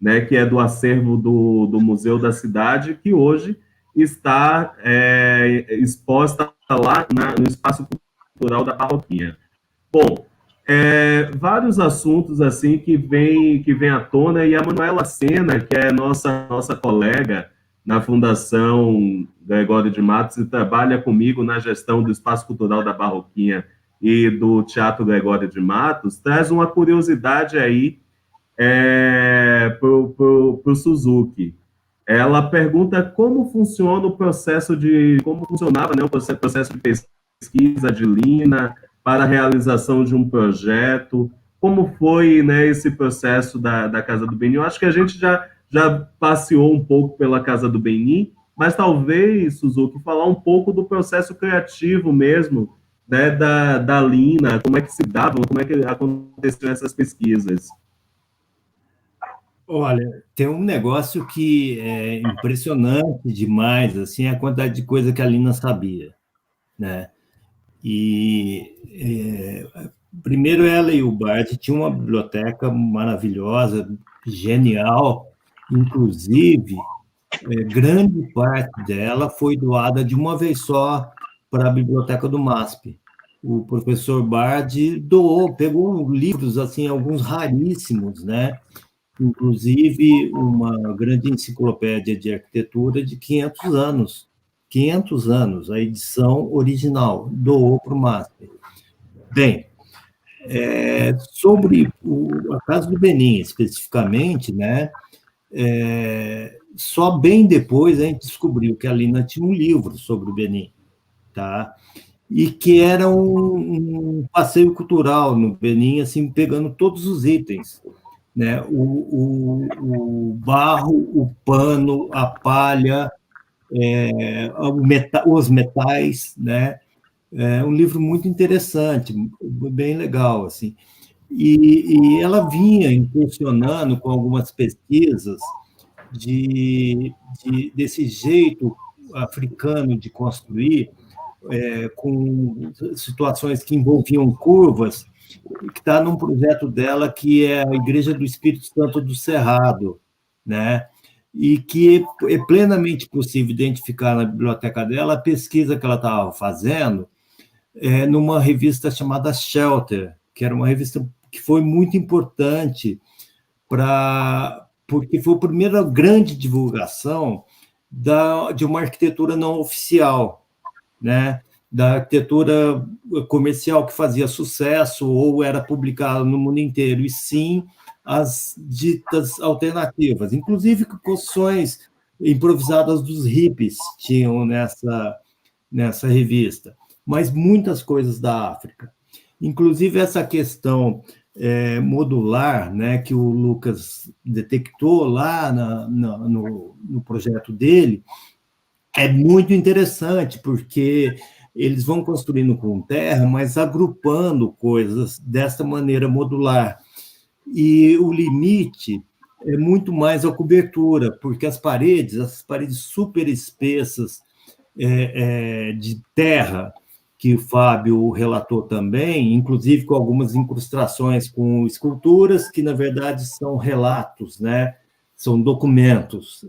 né, que é do acervo do Museu da Cidade, que hoje está exposta lá no Espaço Cultural da Parroquinha. Bom, vários assuntos assim que vem à tona, e a Manuela Sena, que é nossa colega na Fundação Gregório de Matos e trabalha comigo na gestão do Espaço Cultural da Barroquinha e do Teatro Gregório de Matos, traz uma curiosidade aí para o Suzuki. Ela pergunta como funciona como funcionava, né, o processo de pesquisa de Lina para a realização de um projeto, como foi, né, esse processo da Casa do Benin. Eu acho que a gente já passeou um pouco pela Casa do Benin, mas talvez, Suzuki, falar um pouco do processo criativo mesmo, né, da Lina, como é que se davam, como é que aconteciam essas pesquisas.
Olha, tem um negócio que é impressionante demais, assim, a quantidade de coisa que a Lina sabia, né? E primeiro ela e o Bart tinham uma biblioteca maravilhosa, genial, inclusive grande parte dela foi doada de uma vez só para a biblioteca do MASP. O professor Bard pegou livros assim, alguns raríssimos, né? Inclusive uma grande enciclopédia de arquitetura de 500 anos. 500 anos, a edição original, doou para o MASP. Bem, sobre a Casa do Benin, especificamente, né, só bem depois a gente descobriu que a Lina tinha um livro sobre o Benin, tá? E que era um passeio cultural no Benin, assim, pegando todos os itens, né? O barro, o pano, a palha, os metais, né? É um livro muito interessante, bem legal, assim. E ela vinha incursionando com algumas pesquisas desse jeito africano de construir, com situações que envolviam curvas, que está num projeto dela que é a Igreja do Espírito Santo do Cerrado, né? E que é plenamente possível identificar na biblioteca dela a pesquisa que ela estava fazendo numa revista chamada Shelter, que era uma revista que foi muito importante porque foi a primeira grande divulgação de uma arquitetura não oficial, né? Da arquitetura comercial que fazia sucesso ou era publicada no mundo inteiro, e sim as ditas alternativas, inclusive construções improvisadas dos hippies tinham nessa revista, mas muitas coisas da África. Inclusive essa questão modular, né, que o Lucas detectou lá no projeto dele, é muito interessante, porque eles vão construindo com terra, mas agrupando coisas dessa maneira modular. E o limite é muito mais a cobertura, porque essas paredes super espessas de terra, que o Fábio relatou também, inclusive com algumas incrustações com esculturas, que, na verdade, são relatos, né? São documentos,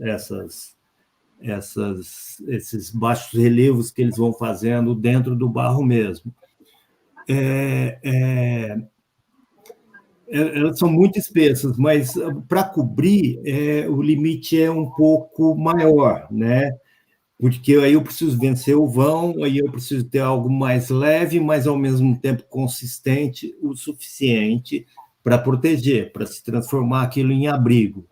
esses baixos relevos que eles vão fazendo dentro do barro mesmo. Elas são muito espessas, mas para cobrir, o limite é um pouco maior, né? porque aí eu preciso vencer o vão, aí eu preciso ter algo mais leve, mas ao mesmo tempo consistente o suficiente para proteger, para se transformar aquilo em abrigo.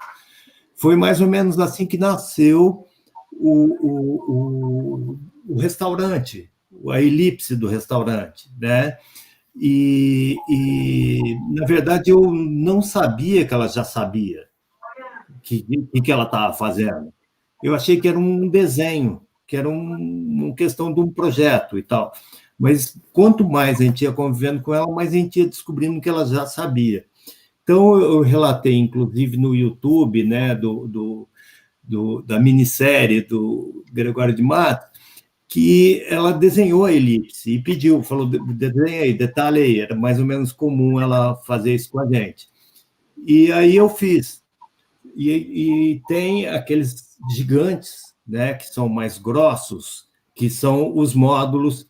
Foi mais ou menos assim que nasceu o restaurante, a elipse do restaurante, né? Na verdade, eu não sabia que ela já sabia que ela estava fazendo. Eu achei que era um desenho, que era uma questão de um projeto e tal. Mas quanto mais a gente ia convivendo com ela, mais a gente ia descobrindo que ela já sabia. Então, eu relatei, inclusive, no YouTube, né, da minissérie do Gregório de Matos, que ela desenhou a elipse e pediu, falou, desenha aí, detalhe aí, era mais ou menos comum ela fazer isso com a gente. E aí eu fiz. E tem aqueles gigantes, né, que são mais grossos, que são os módulos,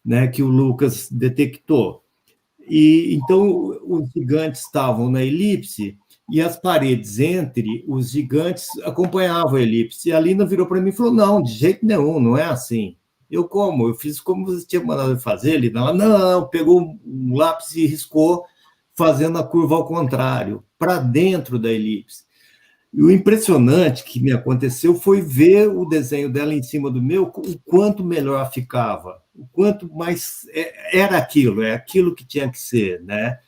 né, que o Lucas detectou. E então os gigantes estavam na elipse e as paredes entre os gigantes acompanhavam a elipse. E a Lina virou para mim e falou: não, de jeito nenhum, não é assim. Eu como? Eu fiz como você tinha mandado fazer, Lina. Ela, não, pegou um lápis e riscou, fazendo a curva ao contrário, para dentro da elipse. E o impressionante que me aconteceu foi ver o desenho dela em cima do meu, o quanto melhor ficava, o quanto mais era aquilo, é aquilo que tinha que ser, né?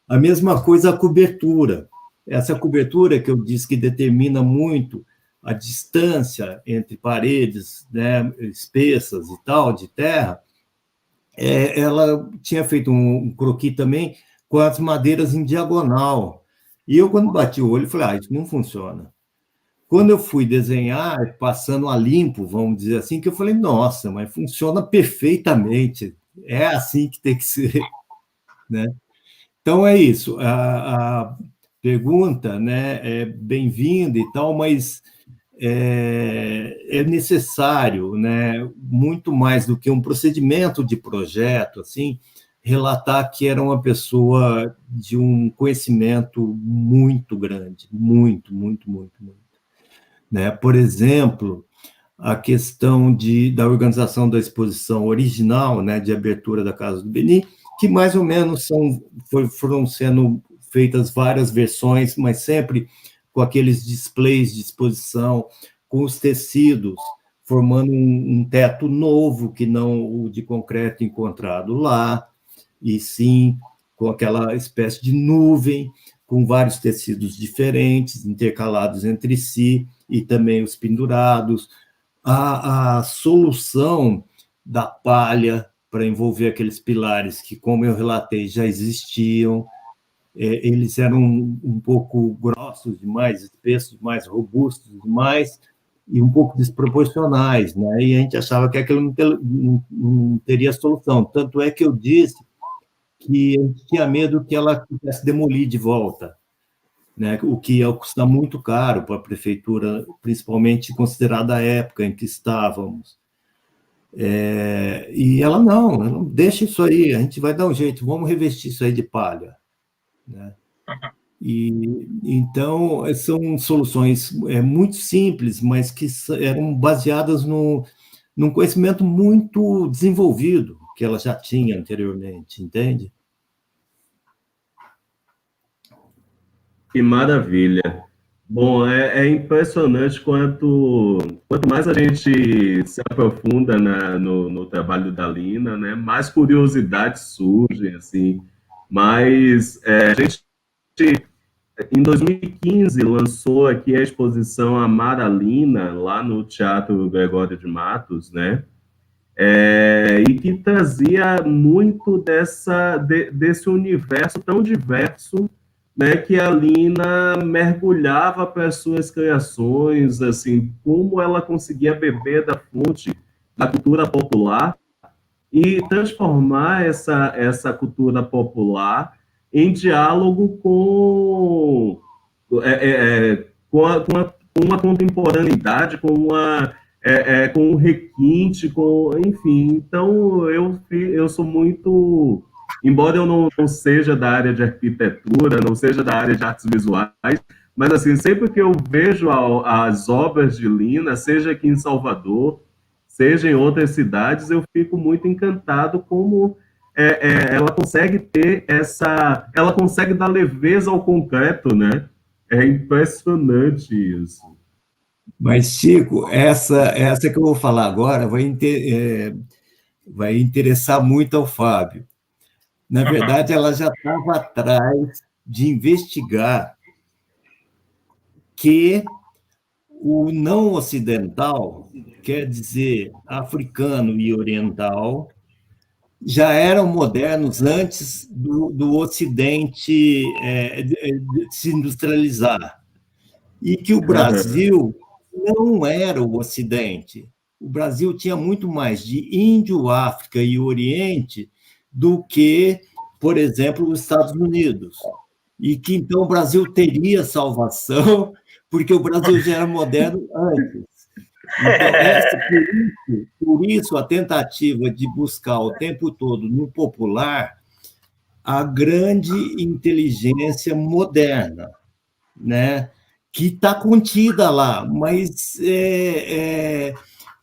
A mesma coisa a cobertura. Essa cobertura que eu disse que determina muito a distância entre paredes, né, espessas e tal, de terra, ela tinha feito um croquis também com as madeiras em diagonal. E eu, quando bati o olho, falei, isso não funciona. Quando eu fui desenhar, passando a limpo, vamos dizer assim, que eu falei, nossa, mas funciona perfeitamente. É assim que tem que ser, né? Então, é isso. A pergunta, né, é bem-vinda e tal, mas é necessário, né, muito mais do que um procedimento de projeto, assim, relatar que era uma pessoa de um conhecimento muito grande, muito, muito, muito, muito. Né? Por exemplo, a questão da organização da exposição original, né, de abertura da Casa do Benin, que mais ou menos foram sendo feitas várias versões, mas sempre com aqueles displays de exposição, com os tecidos, formando um teto novo, que não o de concreto encontrado lá, e sim com aquela espécie de nuvem, com vários tecidos diferentes, intercalados entre si, e também os pendurados. A solução da palha para envolver aqueles pilares que, como eu relatei, já existiam, eles eram um pouco grossos demais, espessos demais, robustos demais, e um pouco desproporcionais, né? E a gente achava que aquilo não teria solução. Tanto é que eu disse que eu tinha medo que ela quisesse demolir de volta, né? O que ia custar muito caro para a prefeitura, principalmente considerada a época em que estávamos. E ela não deixa isso aí, a gente vai dar um jeito, vamos revestir isso aí de palha, né? E então são soluções muito simples, mas que eram baseadas num conhecimento muito desenvolvido que ela já tinha anteriormente, entende?
Que maravilha. Bom, é impressionante quanto mais a gente se aprofunda no trabalho da Lina, né, mais curiosidades surgem, assim, mas a gente, em 2015, lançou aqui a exposição Amaralina, lá no Teatro Gregório de Matos, né, e que trazia muito desse universo tão diverso, né, que a Lina mergulhava para as suas criações, assim, como ela conseguia beber da fonte da cultura popular e transformar essa cultura popular em diálogo com uma contemporaneidade, com um requinte, enfim. Então, eu sou muito... Embora eu não seja da área de arquitetura, não seja da área de artes visuais, mas assim, sempre que eu vejo as obras de Lina, seja aqui em Salvador, seja em outras cidades, eu fico muito encantado como ela consegue ter ela consegue dar leveza ao concreto, né? É impressionante isso.
Mas, Chico, essa que eu vou falar agora vai interessar muito ao Fábio. Na verdade, ela já estava atrás de investigar que o não ocidental, quer dizer, africano e oriental, já eram modernos antes do Ocidente se industrializar. E que o Brasil não era o Ocidente. O Brasil tinha muito mais de Índio, África e Oriente do que, por exemplo, os Estados Unidos. E que, então, o Brasil teria salvação, porque o Brasil já era moderno antes. Então, por isso, a tentativa de buscar o tempo todo no popular a grande inteligência moderna, né? Que está contida lá, mas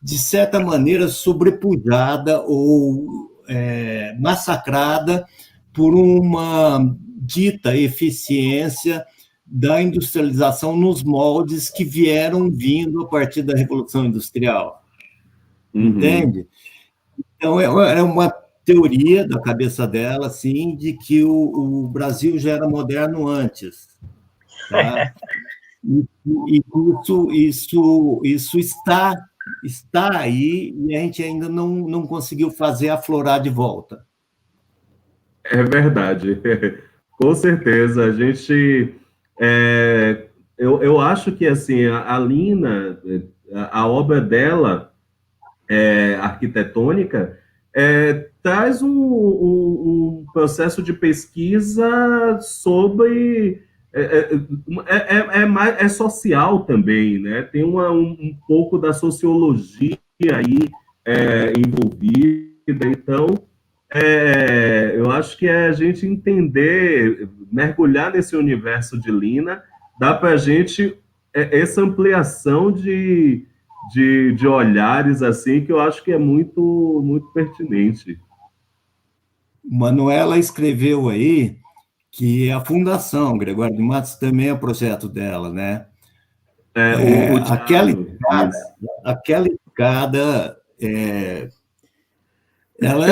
de certa maneira sobrepujada ou massacrada por uma dita eficiência da industrialização nos moldes que vieram vindo a partir da Revolução Industrial. Entende? Então, era uma teoria da cabeça dela, assim, de que o Brasil já era moderno antes. Tá? E isso está aí e a gente ainda não conseguiu fazer aflorar de volta.
É verdade. Com certeza. A gente... eu acho que assim, a Lina, a obra dela, arquitetônica, traz um processo de pesquisa sobre... é social também, né? Tem um pouco da sociologia aí envolvida. Então, eu acho que a gente entender, mergulhar nesse universo de Lina, dá para a gente essa ampliação de olhares, assim, que eu acho que é muito, muito pertinente.
Manuela escreveu aí que a Fundação Gregório de Matos também é projeto dela, né? Aquela escada ela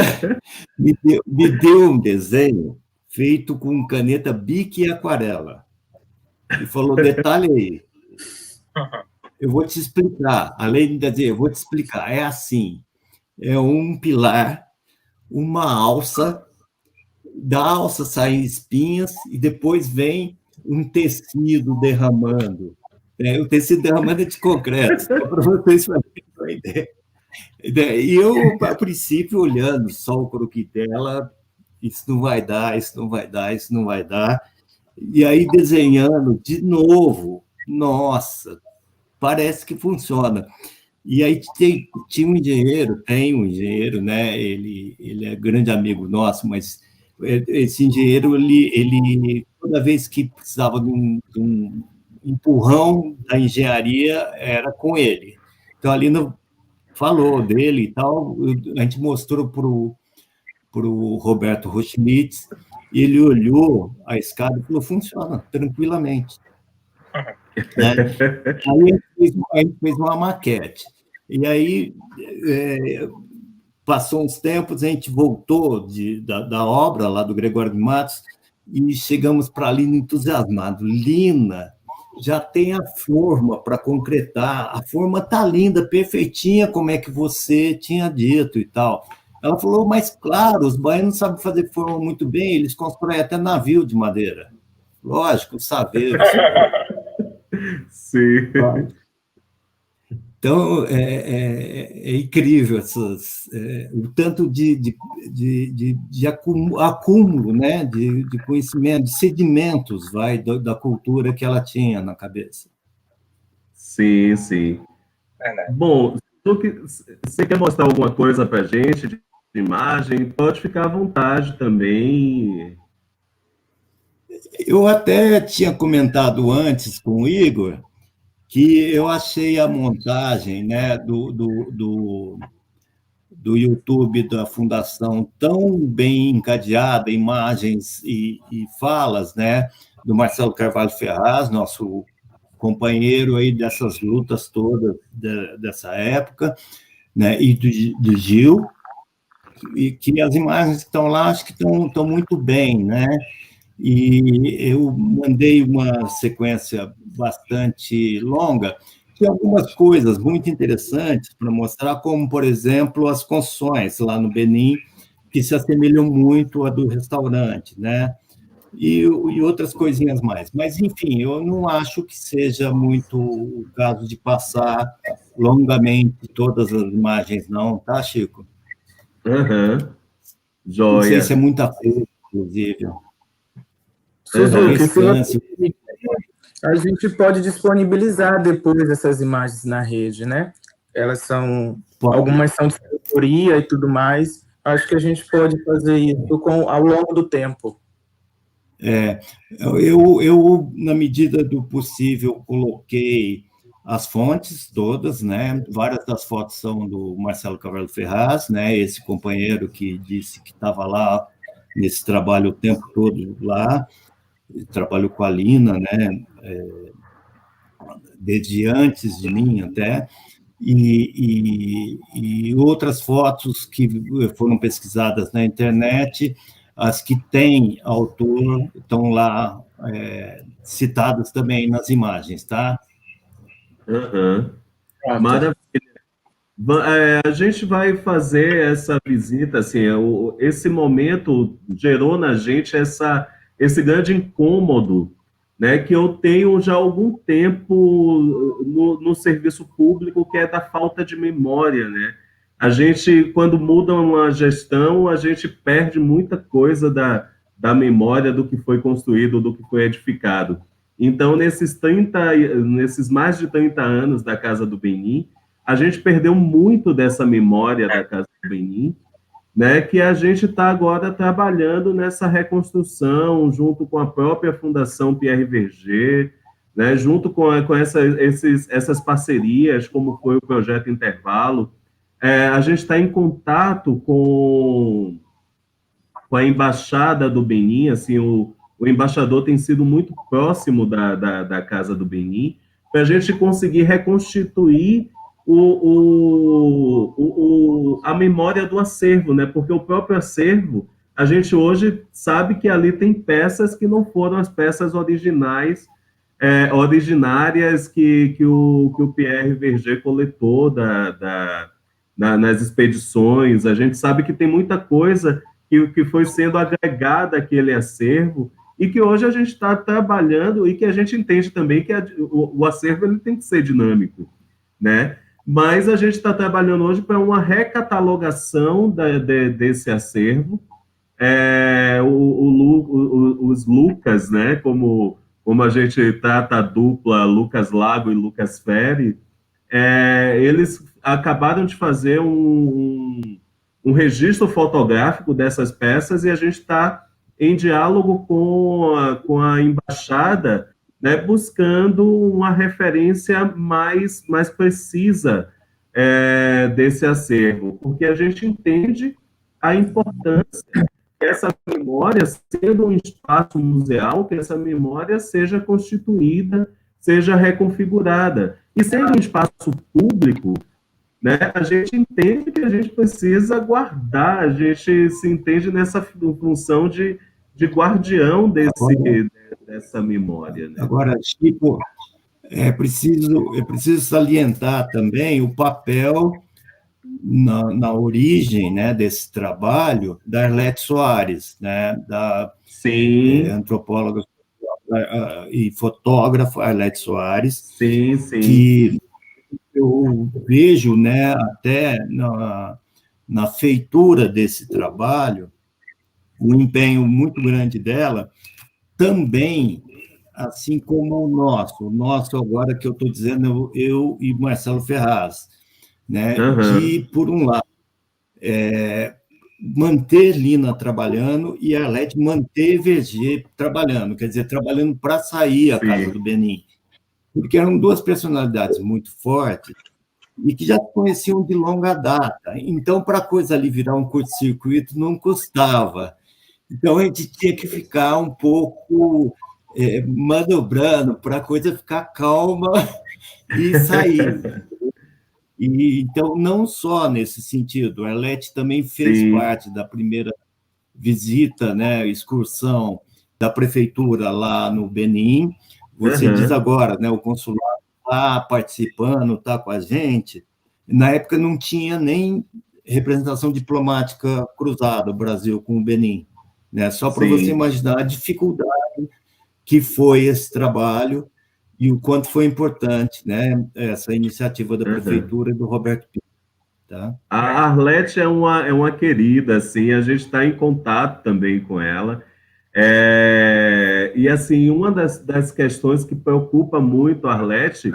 me deu um desenho feito com caneta Bic e aquarela. E falou, detalhe aí. Eu vou te explicar. Além de dizer, eu vou te explicar. É assim, é um pilar, uma alça, da alça saem espinhas e depois vem um tecido derramando. O tecido derramando é de concreto, só para vocês fazerem uma ideia. E eu, a princípio, olhando só o croquis dela, isso não vai dar, isso não vai dar, isso não vai dar. E aí, desenhando de novo, nossa, parece que funciona. E aí tinha um engenheiro, tem um engenheiro, né? Ele é grande amigo nosso, mas esse engenheiro, ele toda vez que precisava de um empurrão da engenharia, era com ele. Então, ali falou dele e tal, a gente mostrou para o Roberto Roschmitz, e ele olhou a escada e falou, funciona, tranquilamente. Né? Aí a gente fez uma maquete. E aí, passou uns tempos, a gente voltou da obra lá do Gregório de Matos e chegamos para Lina entusiasmado. Lina, já tem a forma para concretar, a forma está linda, perfeitinha, como é que você tinha dito e tal. Ela falou, mas claro, os baianos sabem fazer forma muito bem, eles constroem até navio de madeira. Lógico, saveiros.
Sim.
Então, é incrível o tanto de acúmulo, né, de conhecimento, de sedimentos da cultura que ela tinha na cabeça.
Sim, sim. Bom, você quer mostrar alguma coisa para a gente de imagem? Pode ficar à vontade também.
Eu até tinha comentado antes com o Igor que eu achei a montagem, né, do YouTube da Fundação tão bem encadeada, imagens e falas, né, do Marcelo Carvalho Ferraz, nosso companheiro aí dessas lutas todas dessa época, né, e do Gil, e que as imagens que estão lá, acho que estão muito bem, né? E eu mandei uma sequência bastante longa, de algumas coisas muito interessantes para mostrar, como, por exemplo, as construções lá no Benin, que se assemelham muito à do restaurante, né? E outras coisinhas mais. Mas, enfim, eu não acho que seja muito o caso de passar longamente todas as imagens, não, tá, Chico?
Aham.
Não sei se é
Joia.
muita coisa, inclusive.
Suzuki, se
Restância.
a gente pode disponibilizar depois essas imagens na rede, né? Elas são, algumas são de autoria e tudo mais. Acho que a gente pode fazer isso ao longo do tempo.
Eu, na medida do possível, coloquei as fontes todas, né? Várias das fotos são do Marcelo Carvalho Ferraz, né? Esse companheiro que disse que estava lá nesse trabalho o tempo todo lá, trabalhou com a Lina, né? Desde antes de mim até, e outras fotos que foram pesquisadas na internet, as que têm autor estão lá citadas também nas imagens, tá?
Uhum. Maravilha. A gente vai fazer essa visita, assim, esse momento gerou na gente esse grande incômodo, né, que eu tenho já há algum tempo no serviço público, que é da falta de memória, né? A gente, quando muda uma gestão, a gente perde muita coisa da memória do que foi construído, do que foi edificado. Então, nesses mais de 30 anos da Casa do Benin, a gente perdeu muito dessa memória da Casa do Benin, né, que a gente está agora trabalhando nessa reconstrução, junto com a própria Fundação Pierre Verger, né, junto com essas parcerias, como foi o Projeto Intervalo. A gente está em contato com a Embaixada do Benin, assim, o embaixador tem sido muito próximo da Casa do Benin, para a gente conseguir reconstituir a memória do acervo, né? Porque o próprio acervo, a gente hoje sabe que ali tem peças que não foram as peças originárias que o Pierre Verger coletou nas expedições. A gente sabe que tem muita coisa que foi sendo agregada àquele acervo e que hoje a gente está trabalhando e que a gente entende também que o acervo ele tem que ser dinâmico, né? Mas a gente está trabalhando hoje para uma recatalogação desse acervo. Os Lucas, né, como a gente trata a dupla Lucas Lago e Lucas Ferri, eles acabaram de fazer um registro fotográfico dessas peças e a gente está em diálogo com a embaixada, né, buscando uma referência mais precisa desse acervo, porque a gente entende a importância que essa memória, sendo um espaço museal, que essa memória seja constituída, seja reconfigurada. E sendo um espaço público, né, a gente entende que a gente precisa guardar, a gente se entende nessa função de guardião dessa memória. Né?
Agora, Chico, é preciso salientar também o papel na origem, né, desse trabalho da Arlete Soares, né, da antropóloga e fotógrafa Arlete Soares, que eu vejo, né, até na feitura desse trabalho, um empenho muito grande dela, também, assim como o nosso agora que eu estou dizendo, eu e Marcelo Ferraz, né, de, por um lado, manter Lina trabalhando e a Arlete manter Verger trabalhando, quer dizer, trabalhando para sair a Casa do Benin. porque eram duas personalidades muito fortes e que já se conheciam de longa data. Então, para a coisa ali virar um curto-circuito, não custava. Então, a gente tinha que ficar um pouco manobrando para a coisa ficar calma e sair. E, então, não só nesse sentido, a Arlete também fez parte da primeira visita, né, excursão da prefeitura lá no Benin. Você diz agora, né, o consulado está participando, está com a gente. Na época não tinha nem representação diplomática cruzada, o Brasil com o Benin. Né? Só para você imaginar a dificuldade que foi esse trabalho e o quanto foi importante, né, essa iniciativa da prefeitura e do Roberto Pinto. Tá?
A Arlete é uma querida, assim, a gente está em contato também com ela. E, assim, uma das questões que preocupa muito a Arlete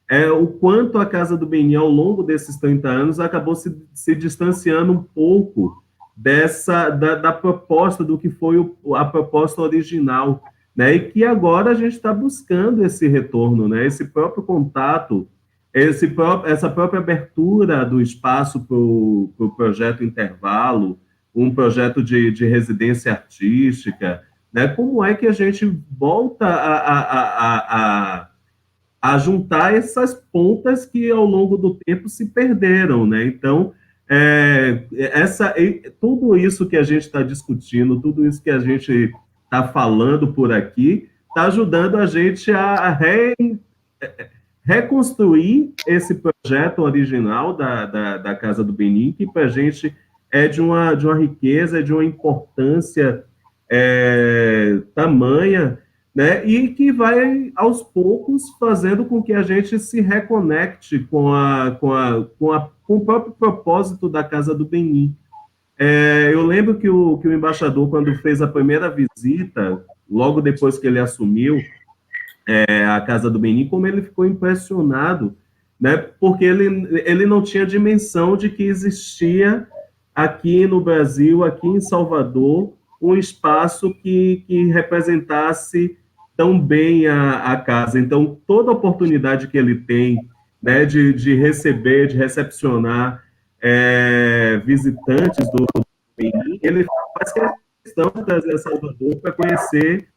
é o quanto a Casa do Benin, ao longo desses 30 anos, acabou se distanciando um pouco da proposta, do que foi a proposta original, né? E que agora a gente está buscando esse retorno, né? Esse próprio contato, essa própria abertura do espaço para o projeto Intervalo, um projeto de residência artística, né? Como é que a gente volta a juntar essas pontas que ao longo do tempo se perderam, né? Então, tudo isso que a gente está discutindo, tudo isso que a gente está falando por aqui, está ajudando a gente a reconstruir esse projeto original da Casa do Benin, que para a gente é de uma riqueza, de uma importância tamanha, né? E que vai, aos poucos, fazendo com que a gente se reconecte com o próprio propósito da Casa do Benin. Eu lembro que o embaixador, quando fez a primeira visita, logo depois que ele assumiu a Casa do Benin, como ele ficou impressionado, né? Porque ele não tinha dimensão de que existia aqui no Brasil, aqui em Salvador, um espaço que representasse tão bem a casa. Então, toda oportunidade que ele tem, né, de receber, de recepcionar visitantes do Benin, ele faz questão de trazer a Salvador para conhecer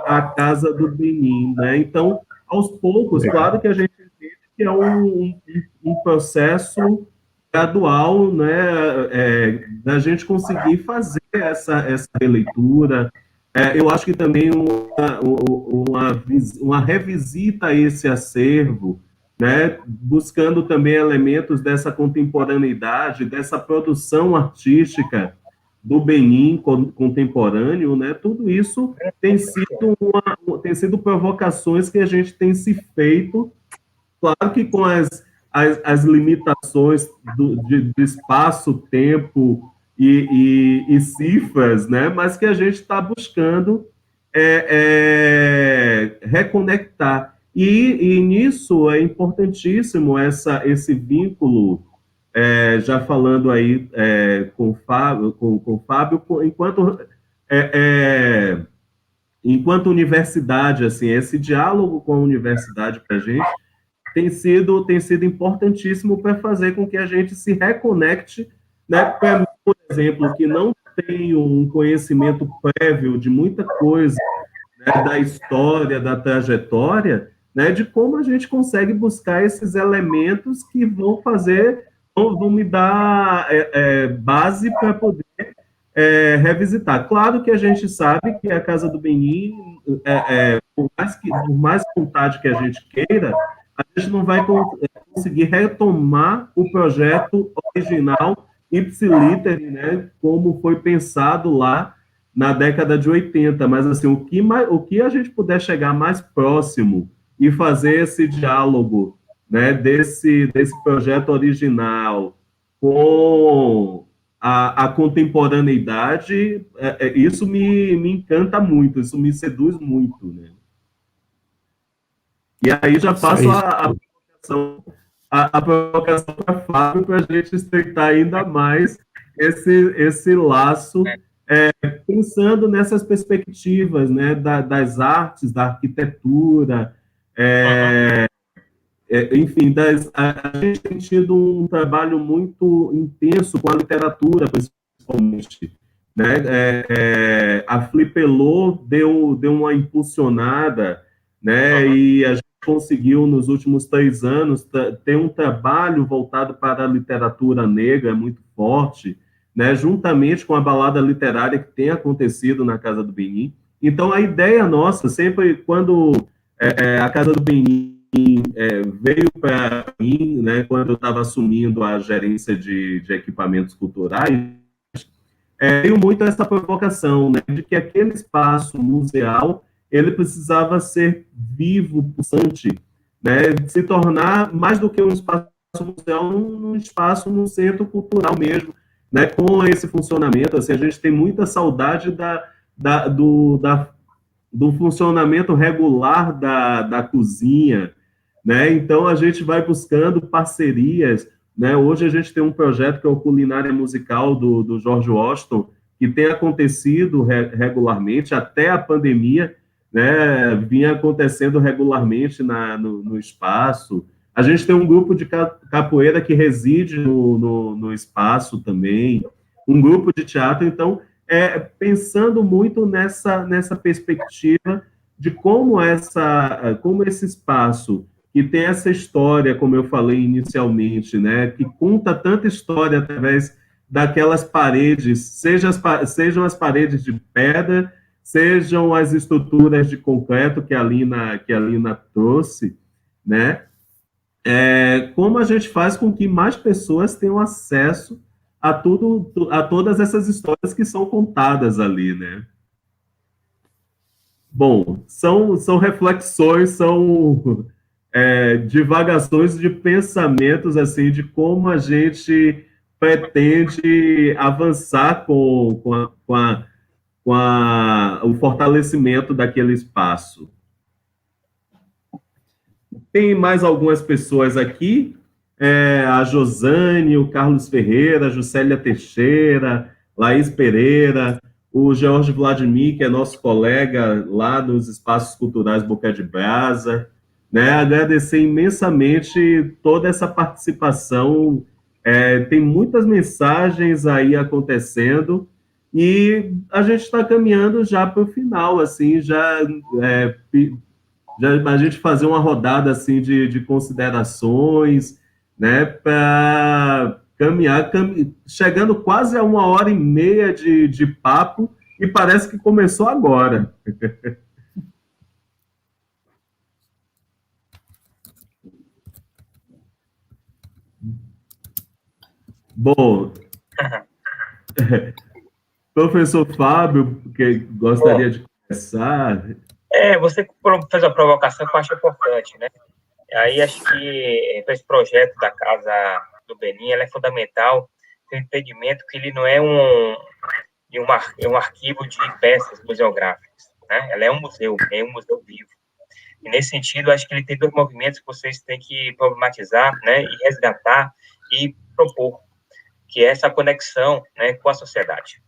a Casa do Benin, né? Então, aos poucos, claro que a gente entende que é um processo gradual, né, da gente conseguir fazer essa releitura. Eu acho que também uma revisita a esse acervo, né, buscando também elementos dessa contemporaneidade, dessa produção artística do Benin contemporâneo, né? Tudo isso tem sido provocações que a gente tem se feito, claro que com as limitações de espaço, tempo e cifras, né? Mas que a gente está buscando reconectar. E nisso é importantíssimo esse vínculo, já falando aí com o Fábio, enquanto universidade, assim, esse diálogo com a universidade para a gente tem sido importantíssimo para fazer com que a gente se reconecte, né? Para mim, por exemplo, que não tenho um conhecimento prévio de muita coisa, né, da história, da trajetória, né, de como a gente consegue buscar esses elementos que vão me dar base para poder revisitar. Claro que a gente sabe que a Casa do Benin, por mais vontade que a gente queira, a gente não vai conseguir retomar o projeto original ipsiliter, né, como foi pensado lá na década de 80, mas assim, o que a gente puder chegar mais próximo e fazer esse diálogo, né, desse projeto original com a contemporaneidade, isso me encanta muito, isso me seduz muito, né? E aí já passo a provocação para Fábio, para a gente estreitar ainda mais esse laço, pensando nessas perspectivas, né, das artes, da arquitetura, Enfim, a gente tem tido um trabalho muito intenso com a literatura, principalmente. Né? A Flipelô deu uma impulsionada, né? E a gente conseguiu, nos últimos 3 anos, ter um trabalho voltado para a literatura negra muito forte, né? Juntamente com a balada literária que tem acontecido na Casa do Benim. Então, a ideia nossa, sempre quando a Casa do Benim veio para mim, né, quando eu estava assumindo a gerência de equipamentos culturais, veio muito essa provocação, né, de que aquele espaço museal ele precisava ser vivo, pulsante, né, se tornar mais do que um espaço museal, um espaço, um centro cultural mesmo, né, com esse funcionamento. Assim, a gente tem muita saudade do funcionamento regular da cozinha, né? Então, a gente vai buscando parcerias, né? Hoje a gente tem um projeto que é o Culinária Musical do George Washington, que tem acontecido regularmente, até a pandemia, né? Vinha acontecendo regularmente no espaço. A gente tem um grupo de capoeira que reside no espaço também, um grupo de teatro. Então, pensando muito nessa perspectiva de como esse espaço que tem essa história, como eu falei inicialmente, né, que conta tanta história através daquelas paredes, sejam as paredes de pedra, sejam as estruturas de concreto que a Lina trouxe, né? Como a gente faz com que mais pessoas tenham acesso a todas essas histórias que são contadas ali, né? Bom, são reflexões, são divagações de pensamentos, assim, de como a gente pretende avançar com o fortalecimento daquele espaço. Tem mais algumas pessoas aqui, a Josane, o Carlos Ferreira, a Juscelia Teixeira, Laís Pereira, o George Vladimir, que é nosso colega lá nos Espaços Culturais Boca de Brasa, né? Agradecer imensamente toda essa participação, tem muitas mensagens aí acontecendo, e a gente está caminhando já para o final, assim, já a gente fazer uma rodada assim de considerações, né, para caminhar, chegando quase a 1h30 de papo, e parece que começou agora. Bom, professor Fábio, que gostaria de começar.
Você fez uma provocação que eu acho importante, né? Aí acho que esse projeto da Casa do Benim, ela é fundamental, tem um entendimento que ele não é um arquivo de peças museográficas, né? Ela é um museu vivo. E nesse sentido, acho que ele tem 2 movimentos que vocês têm que problematizar, né, e resgatar e propor, que é essa conexão, né, com a sociedade.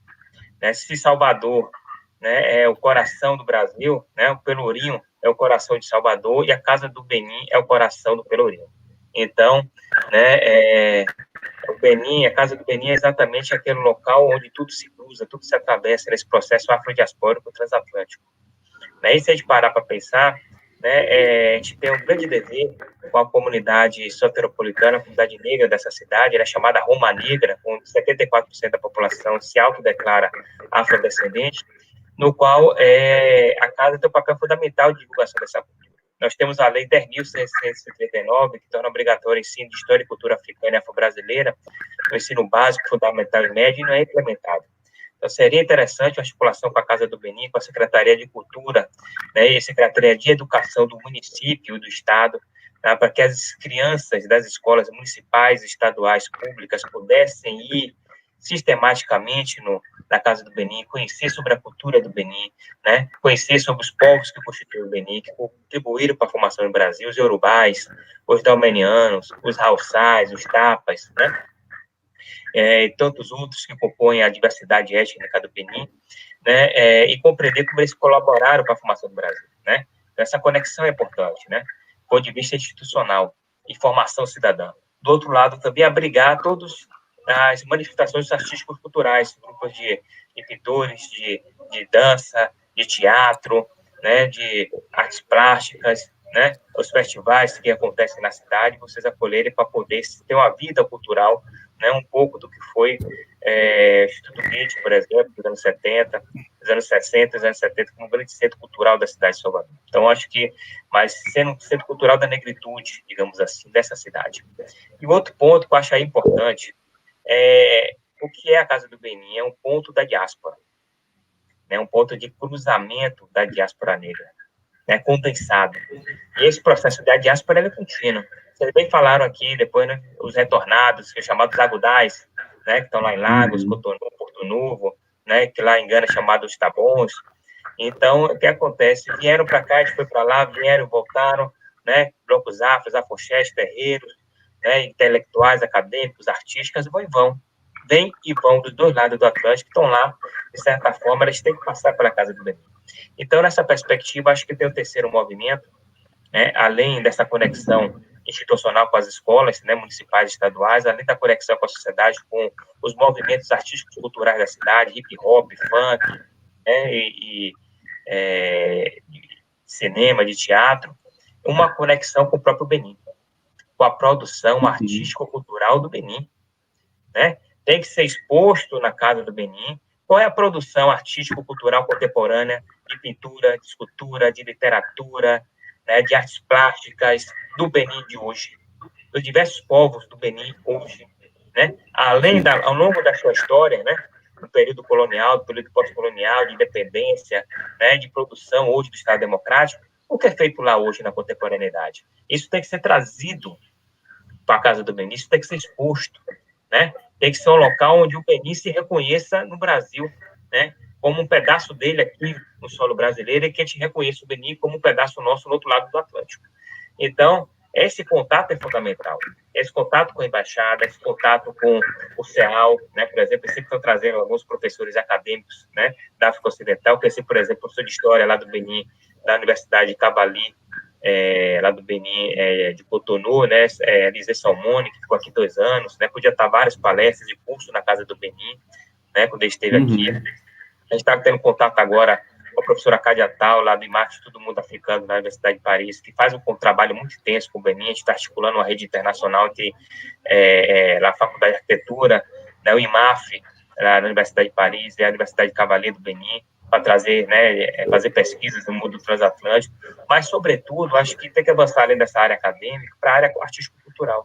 Né? Se Salvador, né, é o coração do Brasil, né, o Pelourinho é o coração de Salvador, e a Casa do Benim é o coração do Pelourinho. Então, né, a Casa do Benim é exatamente aquele local onde tudo se cruza, tudo se atravessa nesse processo afrodiaspórico transatlântico. Né? E se a gente parar para pensar, né, a gente tem um grande dever com a comunidade soteropolitana, a comunidade negra dessa cidade, ela é chamada Roma Negra, com 74% da população se autodeclara afrodescendente, no qual a casa tem um papel fundamental de divulgação dessa cultura. Nós temos a Lei 10.639, que torna obrigatório o ensino de história e cultura africana e afro-brasileira no ensino básico, fundamental e médio, e não é implementado. Então, seria interessante a articulação com a Casa do Benim, com a Secretaria de Cultura, né, e a Secretaria de Educação do município e do Estado, tá, para que as crianças das escolas municipais, estaduais, públicas, pudessem ir sistematicamente na Casa do Benim, conhecer sobre a cultura do Benim, né, conhecer sobre os povos que constituem o Benim, que contribuíram para a formação do Brasil, os iorubais, os dalmenianos, os haussais, os tapas, né, e tantos outros que compõem a diversidade étnica do Benim, né, e compreender como eles colaboraram para a formação do Brasil, né. Então, essa conexão é importante, né. ponto de vista institucional e formação cidadã. Do outro lado, também abrigar todas as manifestações artísticas culturais, grupos de pintores, de dança, de teatro, né, de artes plásticas, né, os festivais que acontecem na cidade, vocês acolherem para poder ter uma vida cultural, né, um pouco do que foi o Instituto Goethe, por exemplo, dos anos 70, dos anos 60, dos anos 70, como um grande centro cultural da cidade de Salvador. Então, acho que, mas sendo um centro cultural da negritude, digamos assim, dessa cidade. E outro ponto que eu acho aí importante é o que é a Casa do Benim, é um ponto da diáspora, né, um ponto de cruzamento da diáspora negra, né, condensado. E esse processo da diáspora é contínuo. Vocês bem falaram aqui, depois, né, os retornados, que é chamados agudais, né, que estão lá em Lagos, Cotonou, Porto Novo, né, que lá em Gana é chamado os Tabons. Então, o que acontece? Vieram para cá, a gente foi para lá, vieram, voltaram, né, blocos afros, afoxés, terreiros, né, intelectuais, acadêmicos, artísticas, vão e vão. Vêm e vão dos dois lados do Atlântico, estão lá, de certa forma, elas têm que passar pela Casa do Benim. Então, nessa perspectiva, acho que tem o terceiro movimento, né, além dessa conexão institucional com as escolas, né, municipais e estaduais, além da conexão com a sociedade, com os movimentos artísticos e culturais da cidade, hip-hop, funk, né, de cinema, de teatro, uma conexão com o próprio Benim, com a produção artístico-cultural do Benim, né? Tem que ser exposto na Casa do Benim. Qual é a produção artístico-cultural contemporânea de pintura, de escultura, de literatura, né, de artes plásticas do Benim de hoje, dos diversos povos do Benim hoje, né? Ao longo da sua história, né, no período colonial, do período pós-colonial, de independência, né, de produção hoje do Estado Democrático, o que é feito lá hoje na contemporaneidade? Isso tem que ser trazido para a Casa do Benim, isso tem que ser exposto, né? Tem que ser um local onde o Benim se reconheça no Brasil, né, como um pedaço dele aqui no solo brasileiro e que a gente reconheça o Benim como um pedaço nosso no outro lado do Atlântico. Então, esse contato é fundamental. Esse contato com a embaixada, esse contato com o CEAL, né, por exemplo, eu sempre estou trazendo alguns professores acadêmicos, né, da África Ocidental, que por exemplo, professor de História lá do Benim, da Universidade de Cabali, lá do Benim, de Cotonou, né, Eliseu Salmone, que ficou aqui 2 anos, né, podia estar várias palestras e cursos na Casa do Benim, né, quando ele esteve aqui. A gente está tendo contato agora com a professora Cádia Tal, lá do IMARC, Todo Mundo Africano, da Universidade de Paris, que faz um trabalho muito intenso com o Benim. A gente está articulando uma rede internacional entre a Faculdade de Arquitetura, né, o IMAF, na Universidade de Paris, e a Universidade de Cavalier do Benim, para trazer, né, fazer pesquisas no mundo transatlântico, mas, sobretudo, acho que tem que avançar além dessa área acadêmica para a área artístico-cultural.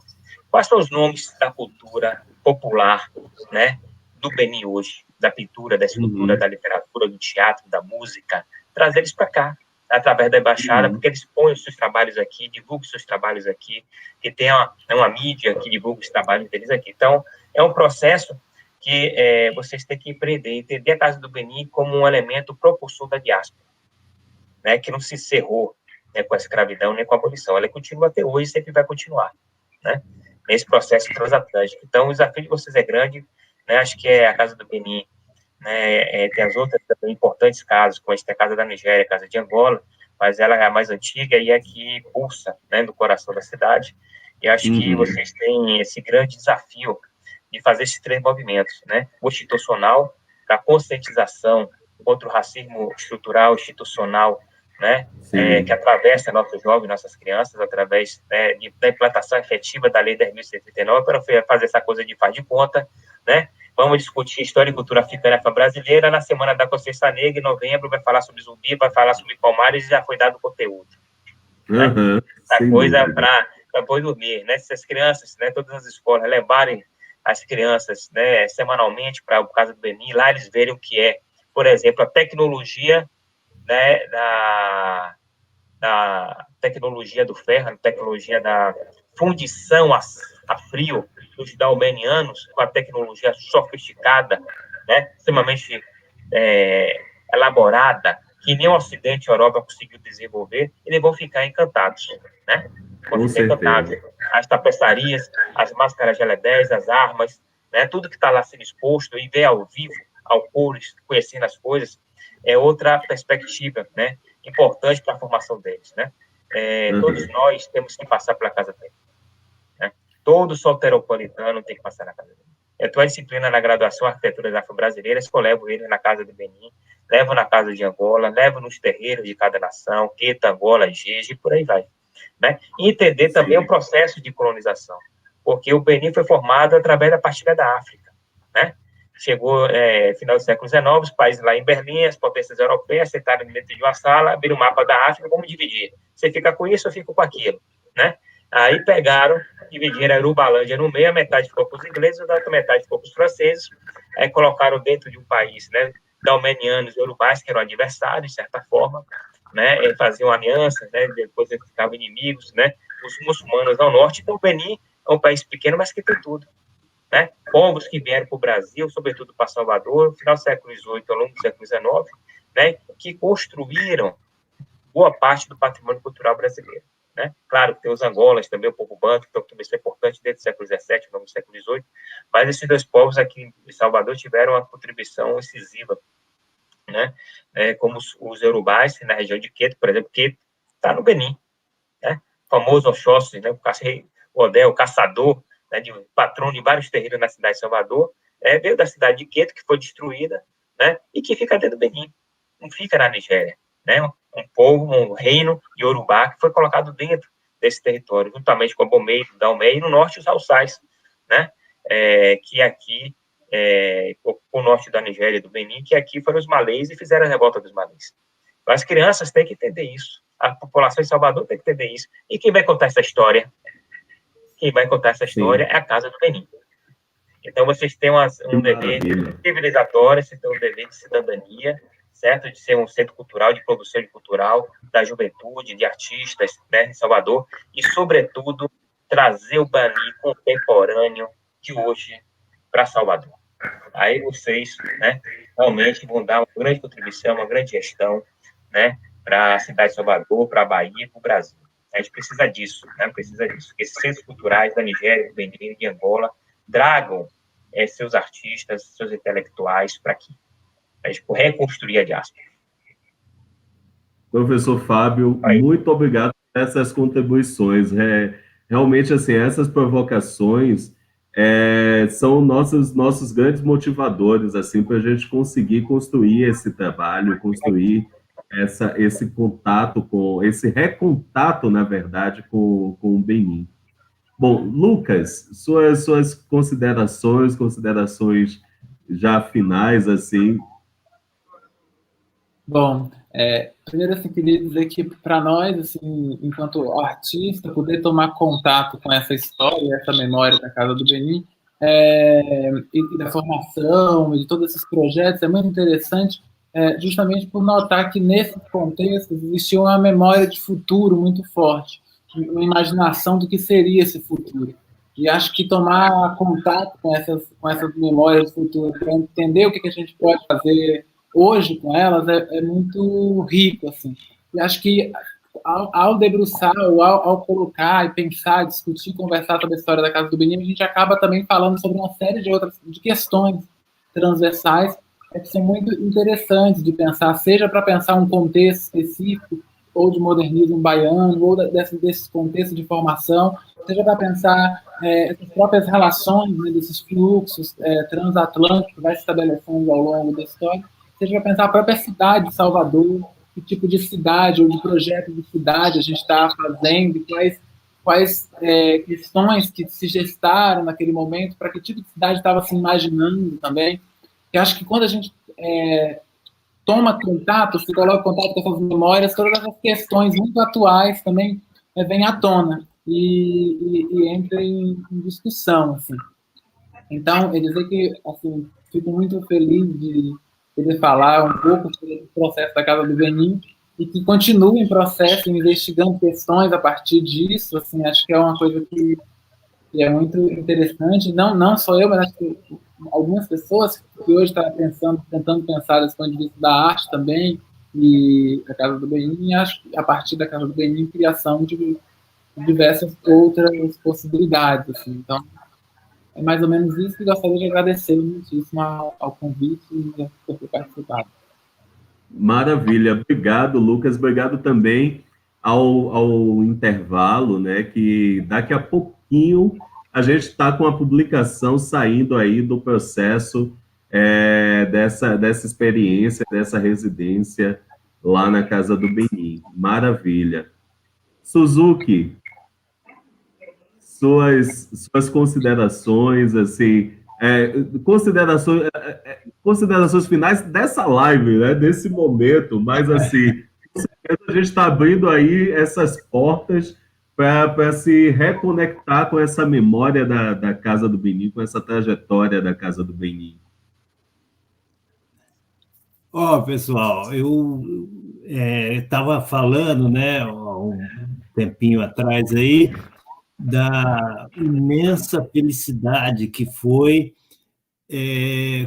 Quais são os nomes da cultura popular, né, do Benim hoje, da pintura, da escultura, da literatura, do teatro, da música, trazer eles para cá, através da embaixada, porque eles põem os seus trabalhos aqui, divulgam os seus trabalhos aqui, que tem uma mídia que divulga os trabalhos deles aqui. Então, é um processo que vocês têm que empreender, entender a Casa do Benim como um elemento propulsor da diáspora, né, que não se encerrou, né, com a escravidão nem com a abolição. Ela continua até hoje e sempre vai continuar, né, nesse processo transatlântico. Então, o desafio de vocês é grande, né, acho que a Casa do Benim, né, tem as outras também importantes casas, como a gente tem a Casa da Nigéria, a Casa de Angola, mas ela é a mais antiga e é a que pulsa, né, no coração da cidade. E acho que vocês têm esse grande desafio de fazer esses 3 movimentos, né? O institucional, da conscientização contra o racismo estrutural, institucional, né? Que atravessa nossos jovens, nossas crianças, através da implantação efetiva da Lei 10.139, para fazer essa coisa de faz de conta, né? Vamos discutir história e cultura africana e afro-brasileira. Na Semana da Consciência Negra, em novembro, vai falar sobre Zumbi, vai falar sobre Palmares, e já foi dado o conteúdo. Né? A coisa para depois dormir, né? Se as crianças, né, todas as escolas, levarem as crianças, né, semanalmente para o Casa do Benim, lá eles verem o que é, por exemplo, a tecnologia, né, da tecnologia do ferro, a tecnologia da fundição a frio dos dalmenianos, com a tecnologia sofisticada, né, extremamente elaborada, que nem o Ocidente e a Europa conseguiu desenvolver, eles vão ficar encantados, né? Vão ficar encantados. As tapeçarias, as máscaras de L10, as armas, né? Tudo que está lá sendo exposto e ver ao vivo, ao cores, conhecendo as coisas, é outra perspectiva, né? Importante para a formação deles, né? todos nós temos que passar pela Casa do Benin. Né? Todo soteropolitano tem que passar na Casa do Benin. Eu estou a disciplina na graduação Arquiteturas Afro-Brasileiras, que eu levo ele na Casa do Benin, levo na Casa de Angola, levo nos terreiros de cada nação, Queta, Angola, Jeje, e por aí vai. Né? E entender também o processo de colonização, porque o Benin foi formado através da partilha da África. Né? Chegou final do século XIX, os países lá em Berlim, as potências europeias, sentaram dentro de uma sala, abriram o mapa da África, vamos dividir. Você fica com isso, eu fico com aquilo. Né? Aí pegaram, dividiram a Urubalândia no meio, a metade ficou para os ingleses, a outra metade ficou para os franceses, aí colocaram dentro de um país, né, dalmenianos e urubais, que eram adversários, de certa forma, né, faziam alianças, né, depois eles ficavam inimigos, né, os muçulmanos ao norte. Então, o Benin é um país pequeno, mas que tem tudo. Né, povos que vieram para o Brasil, sobretudo para Salvador, no final do século XVIII, ao longo do século XIX, né, que construíram boa parte do patrimônio cultural brasileiro. Né? Claro que tem os Angolas, também o povo banto, que também são importantes desde o século XVII, ao longo do século XVIII, mas esses dois povos aqui em Salvador tiveram uma contribuição incisiva, né? Como os Yorubais, na região de Queto, por exemplo, Queto está no Benin, né? O famoso Oxóssi, né? O Odé, o caçador, né? Patrono de vários terreiros na cidade de Salvador, veio da cidade de Queto, que foi destruída, né? E que fica dentro do Benin, não fica na Nigéria. Né, um povo, um reino Yorubá, que foi colocado dentro desse território, juntamente com a Abomey, Dalmei, e no norte os Hausais, né, que aqui, o norte da Nigéria e do Benin, que aqui foram os malês e fizeram a revolta dos malês. As crianças têm que entender isso, a população de Salvador tem que entender isso, e quem vai contar essa história? Quem vai contar essa história é a Casa do Benin. Então, vocês têm um dever civilizatório, vocês têm um dever de cidadania, certo? De ser um centro cultural, de produção de cultural, da juventude, de artistas, né, em Salvador, e, sobretudo, trazer o Benin contemporâneo de hoje para Salvador. Aí vocês, né, realmente vão dar uma grande contribuição, uma grande gestão, né, para a cidade de Salvador, para a Bahia, para o Brasil. A gente precisa disso, né, precisa disso. Que esses centros culturais da Nigéria, do Benin, de Angola, tragam seus artistas, seus intelectuais para aqui. A gente reconstruir a diáspora.
Professor Fábio, muito obrigado por essas contribuições. Realmente, assim, essas provocações são nossos grandes motivadores, assim, para a gente conseguir construir esse trabalho, construir esse contato esse recontato, na verdade, com o Benin. Bom, Lucas, suas considerações já finais, assim.
Bom, primeiro, assim, queria dizer que, para nós, assim, enquanto artista, poder tomar contato com essa história, essa memória da Casa do Benin, e da formação, e de todos esses projetos, é muito interessante, justamente por notar que, nesses contextos, existia uma memória de futuro muito forte, uma imaginação do que seria esse futuro. E acho que tomar contato com essas memórias de futuro, para entender o que a gente pode fazer hoje com elas, é muito rico, assim. E acho que ao debruçar, ou ao colocar e pensar, discutir, conversar sobre a história da Casa do Benin, a gente acaba também falando sobre uma série de questões transversais que são muito interessantes de pensar, seja para pensar um contexto específico, ou de modernismo baiano, ou desses contextos de formação, seja para pensar essas próprias relações, né, desses fluxos transatlânticos que vai se estabelecendo ao longo da história, seja para pensar a própria cidade de Salvador, que tipo de cidade ou de projeto de cidade a gente está fazendo, e quais questões que se gestaram naquele momento, para que tipo de cidade estava se imaginando também. Eu acho que quando a gente toma contato, se coloca em contato com essas memórias, todas essas questões muito atuais também vêm à tona e entram em discussão, assim. Então, eu dizer que, assim, fico muito feliz de poder falar um pouco sobre o processo da Casa do Benin e que continue em processo, investigando questões a partir disso. Assim, acho que é uma coisa que é muito interessante. Não só eu, mas acho que algumas pessoas que hoje estão tentando pensar desse ponto de vista da arte também, e a Casa do Benin, e acho que a partir da Casa do Benin, criação de diversas outras possibilidades. Assim. Então, é mais ou menos isso, que gostaria de agradecer muitíssimo ao convite e por ter participado.
Maravilha, obrigado, Lucas, obrigado também ao intervalo, né, que daqui a pouquinho a gente está com a publicação saindo aí do processo dessa experiência, dessa residência lá na Casa do Benim. Maravilha. Suzuki, suas considerações, assim, considerações finais dessa live, né, desse momento, mas assim, a gente está abrindo aí essas portas para se reconectar com essa memória da Casa do Benim, com essa trajetória da Casa do Benim.
Pessoal, eu estava falando, né, há um tempinho atrás aí, da imensa felicidade que foi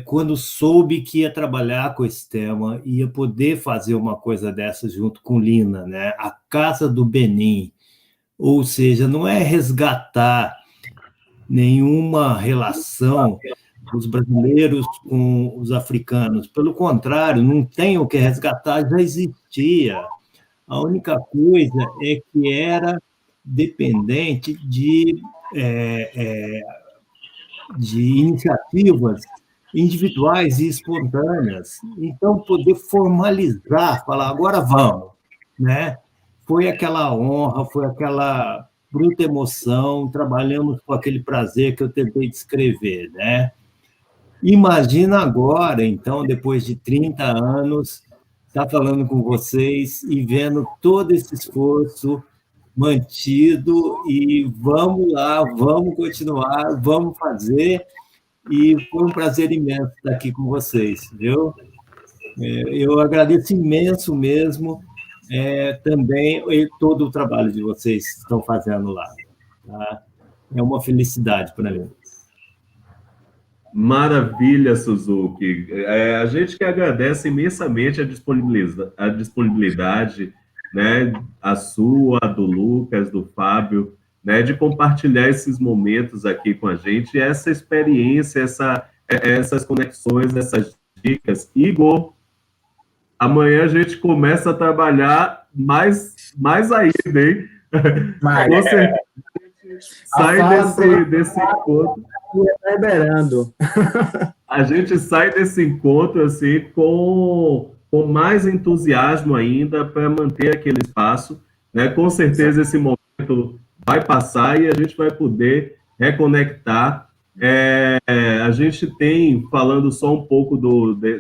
quando soube que ia trabalhar com esse tema, ia poder fazer uma coisa dessa junto com Lina, né? A Casa do Benim, ou seja, não é resgatar nenhuma relação dos brasileiros com os africanos, pelo contrário, não tem o que resgatar, já existia. A única coisa é que era dependente de iniciativas individuais e espontâneas. Então, poder formalizar, falar, agora vamos, né? Foi aquela honra, foi aquela bruta emoção, trabalhamos com aquele prazer que eu tentei descrever, né? Imagina agora, então, depois de 30 anos, estar falando com vocês e vendo todo esse esforço mantido e vamos lá, vamos continuar, vamos fazer, e foi um prazer imenso estar aqui com vocês, viu? Eu agradeço imenso mesmo também todo o trabalho de vocês que estão fazendo lá. Tá? É uma felicidade para mim.
Maravilha, Suzuki. A gente que agradece imensamente a disponibilidade, né, a sua, a do Lucas, do Fábio, né, de compartilhar esses momentos aqui com a gente, essa experiência, essas conexões, essas dicas. Igor, amanhã a gente começa a trabalhar mais ainda, hein? Com certeza. Sai desse encontro.
Liberando.
A gente sai desse encontro assim com mais entusiasmo ainda para manter aquele espaço, né? Com certeza esse momento vai passar e a gente vai poder reconectar. A gente tem, falando só um pouco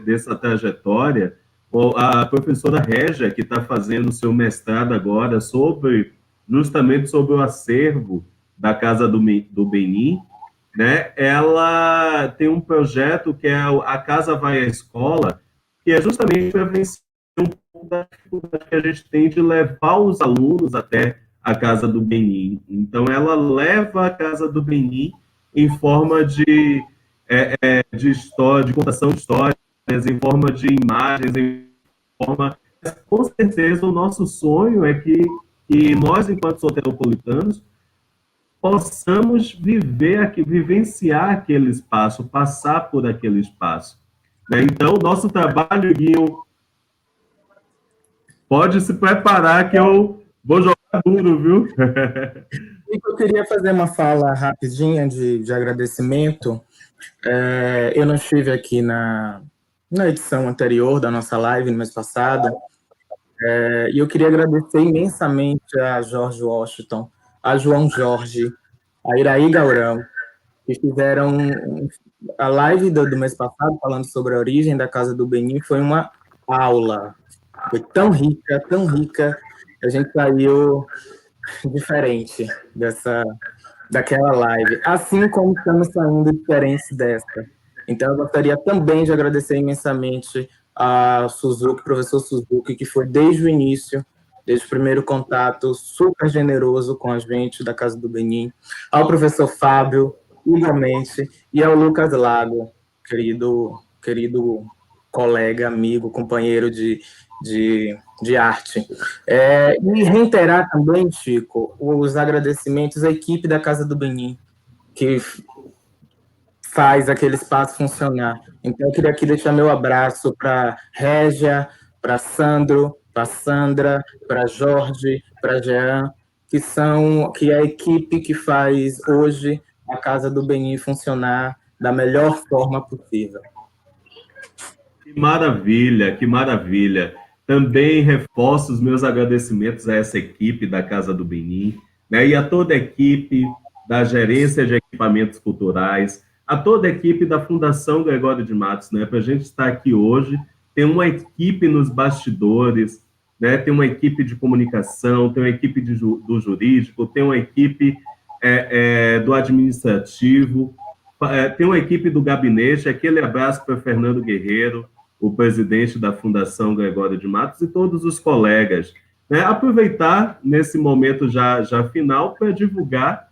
dessa trajetória, a professora Régia, que está fazendo o seu mestrado agora justamente sobre o acervo da Casa do Benim, né? Ela tem um projeto que é a Casa Vai à Escola, que é justamente para vencer um pouco da dificuldade que a gente tem de levar os alunos até a Casa do Benim. Então, ela leva a Casa do Benim em forma de história, de contação de histórias, em forma de imagens, com certeza, o nosso sonho é que nós, enquanto soteropolitanos, possamos vivenciar aquele espaço, passar por aquele espaço. Né? Então, o nosso trabalho, Guinho, pode se preparar que eu vou jogar duro, viu?
Eu queria fazer uma fala rapidinha de agradecimento. Eu não estive aqui na edição anterior da nossa live, no mês passado, e eu queria agradecer imensamente a George Washington, a João Jorge, a Iraí Gaurão, que fizeram a live do mês passado, falando sobre a origem da Casa do Benim, foi uma aula. Foi tão rica, que a gente saiu diferente daquela live. Assim como estamos saindo diferentes dessa. Então, eu gostaria também de agradecer imensamente a Suzuki, professor Suzuki, que foi desde o início, desde o primeiro contato, super generoso com a gente da Casa do Benim, ao professor Fábio, igualmente, e ao Lucas Lago, querido colega, amigo, companheiro de arte. E reiterar também, Chico, os agradecimentos à equipe da Casa do Benim, que faz aquele espaço funcionar. Então, eu queria aqui deixar meu abraço para Régia, para Sandro, para Sandra, para Jorge, para Jean, que é a equipe que faz hoje a Casa do Benin funcionar da melhor forma possível.
Que maravilha, que maravilha. Também reforço os meus agradecimentos a essa equipe da Casa do Benin, né, e a toda a equipe da Gerência de Equipamentos Culturais, a toda a equipe da Fundação Gregório de Matos, né, para a gente estar aqui hoje. Tem uma equipe nos bastidores, né, tem uma equipe de comunicação, tem uma equipe do jurídico, tem uma equipe do administrativo, tem uma equipe do gabinete. Aquele abraço para Fernando Guerreiro, o presidente da Fundação Gregório de Matos, e todos os colegas. Aproveitar nesse momento já final para divulgar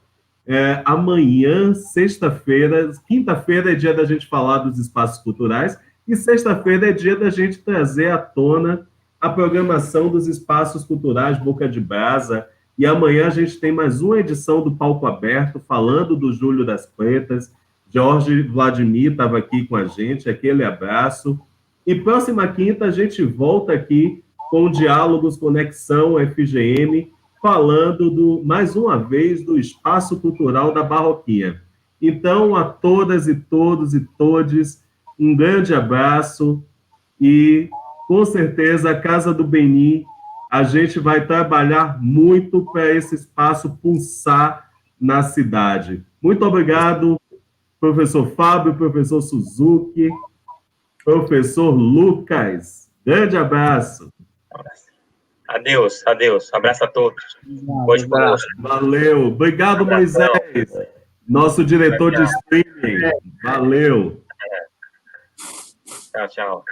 amanhã, sexta-feira, quinta-feira é dia da gente falar dos espaços culturais, e sexta-feira é dia da gente trazer à tona a programação dos espaços culturais Boca de Brasa, e amanhã a gente tem mais uma edição do Palco Aberto, falando do Júlio das Pretas. Jorge Vladimir estava aqui com a gente, aquele abraço. E próxima quinta a gente volta aqui com Diálogos Conexão FGM, falando mais uma vez do Espaço Cultural da Barroquinha. Então, a todas e todos e todes, um grande abraço e, com certeza, a Casa do Benin, a gente vai trabalhar muito para esse espaço pulsar na cidade. Muito obrigado, professor Fábio, professor Suzuki, professor Lucas. Grande abraço.
Adeus. Abraço a todos. Hoje conosco.
Valeu. Obrigado, Moisés, nosso diretor de streaming. Valeu.
Tchau.